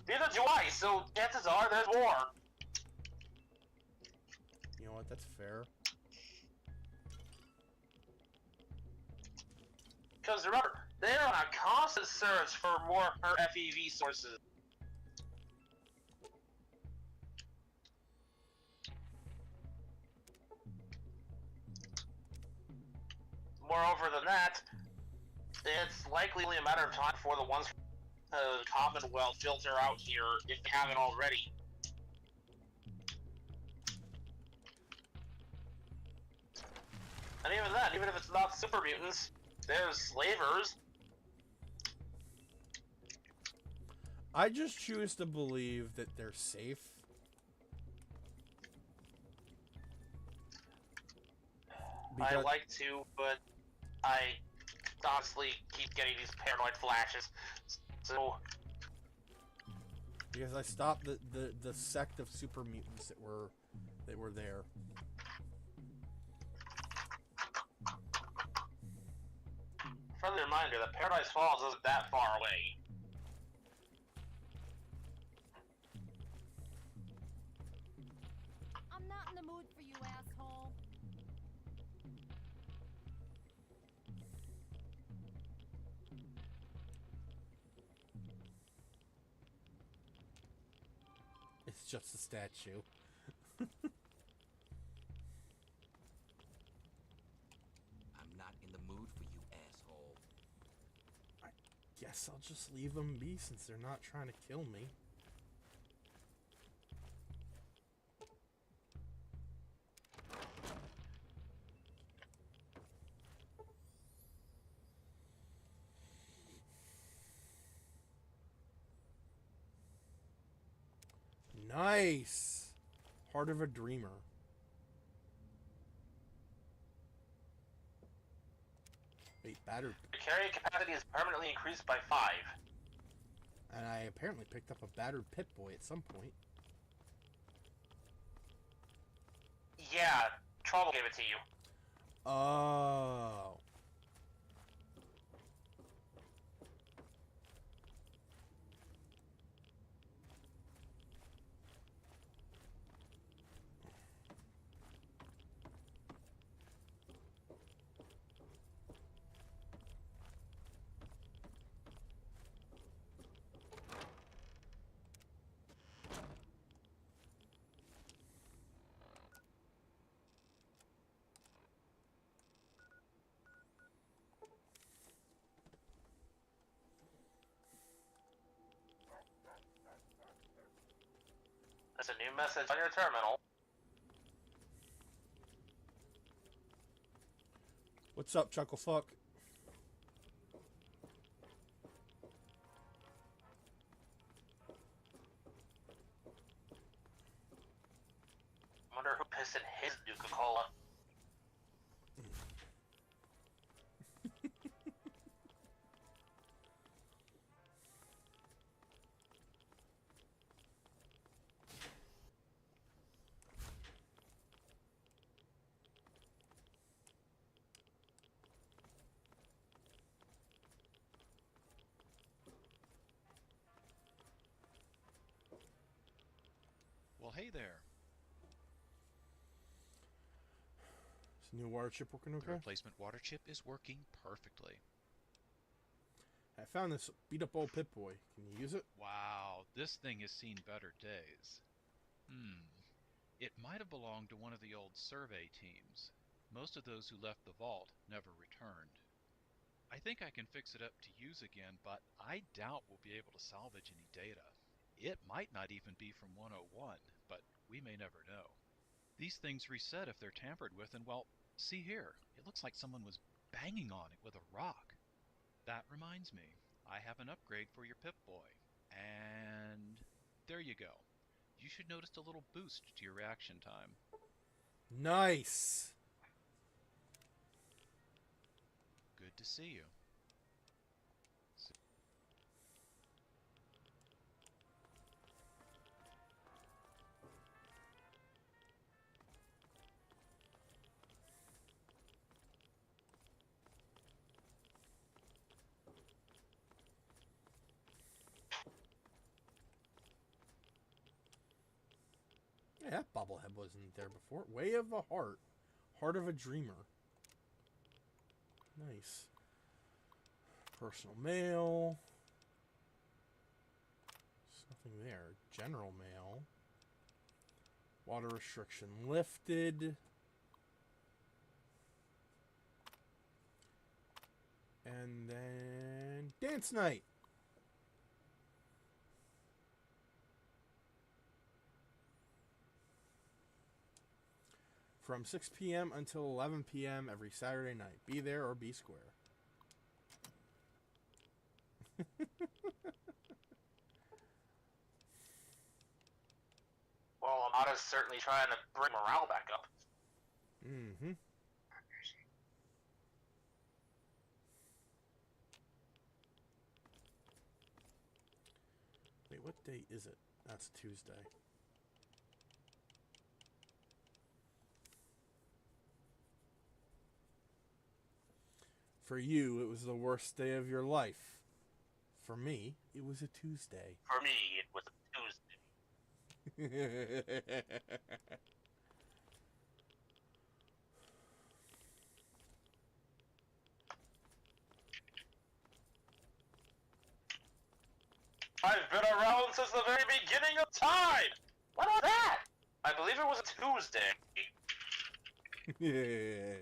Neither do I, so chances are there's more. You know what? That's fair. Because remember, they're on a constant search for more FEV sources. Moreover than that, it's likely only a matter of time before the ones from the Commonwealth filter out here, if they haven't already. And even then, even if it's not super mutants, there's slavers. I just choose to believe that they're safe. I like to, but I honestly keep getting these paranoid flashes. So because I stopped the sect of super mutants that were there. Friendly reminder that Paradise Falls isn't that far away. I'm not in the mood for you, asshole. It's just a statue. I'm not in the mood for you, asshole. I guess I'll just leave them be since they're not trying to kill me. Nice! Heart of a Dreamer. Wait, battered. Your carrying capacity is permanently increased by 5. And I apparently picked up a battered Pip-Boy at some point. Yeah, Trouble gave it to you. Oh. There's a new message on your terminal. What's up, Chucklefuck? Wonder who pissed in his Nuka-Cola. Well, hey there. Is the new water chip working The okay? replacement water chip is working perfectly. I found this beat up old Pip-Boy. Can you use it? Wow, this thing has seen better days. It might have belonged to one of the old survey teams. Most of those who left the vault never returned. I think I can fix it up to use again, but I doubt we'll be able to salvage any data. It might not even be from 101, but we may never know. These things reset if they're tampered with, and well, see here. It looks like someone was banging on it with a rock. That reminds me, I have an upgrade for your Pip-Boy. And there you go. You should notice a little boost to your reaction time. Nice! Good to see you. Yeah, Bubblehead wasn't there before. Way of the Heart. Heart of a Dreamer. Nice. Personal mail. There's nothing there. General mail. Water restriction lifted. And then dance night. From 6 p.m. until 11 p.m. every Saturday night. Be there or be square. Well, Amada's certainly trying to bring morale back up. Mm-hmm. Wait, what day is it? That's Tuesday. For you, it was the worst day of your life. For me, it was a Tuesday. For me, it was a Tuesday. I've been around since the very beginning of time! What was that? I believe it was a Tuesday. Yeah.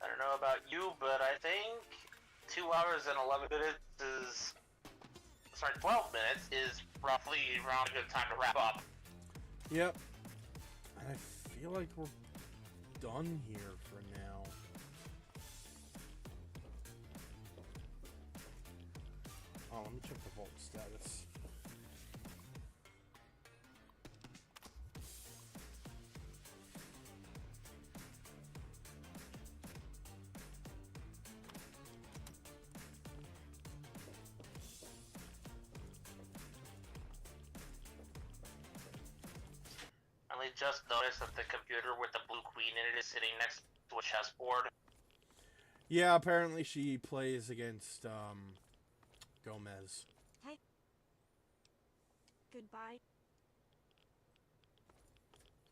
I don't know about you, but I think 2 hours and 11 minutes is... Sorry, 12 minutes is roughly around a good time to wrap up. Yep. I feel like we're done here for now. Oh, let me check the vault status. I just noticed that the computer with the blue queen in it is sitting next to a chessboard. Yeah, apparently she plays against Gomez. Hey. Goodbye.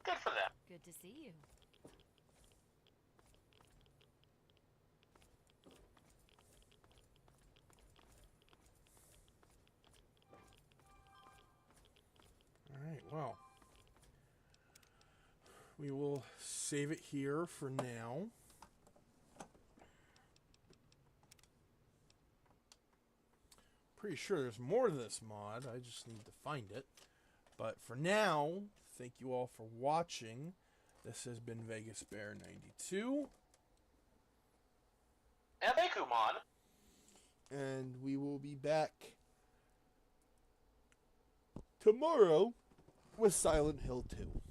Good for them. Good to see you. Alright, well. We will save it here for now. Pretty sure there's more to this mod. I just need to find it. But for now, thank you all for watching. This has been Vegas Bear 92. And Bakumon. And we will be back tomorrow with Silent Hill 2.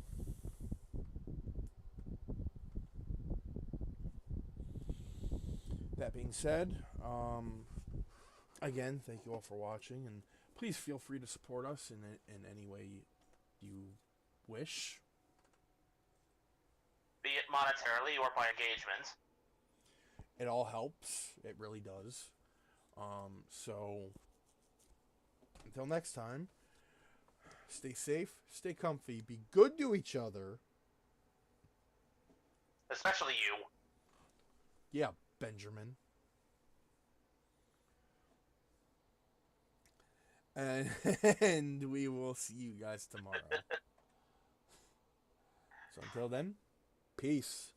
That being said, again, thank you all for watching, and please feel free to support us in any way you wish. Be it monetarily or by engagement. It all helps. It really does. So, until next time, stay safe, stay comfy, be good to each other. Especially you. Yeah, Benjamin. And we will see you guys tomorrow. So until then, peace.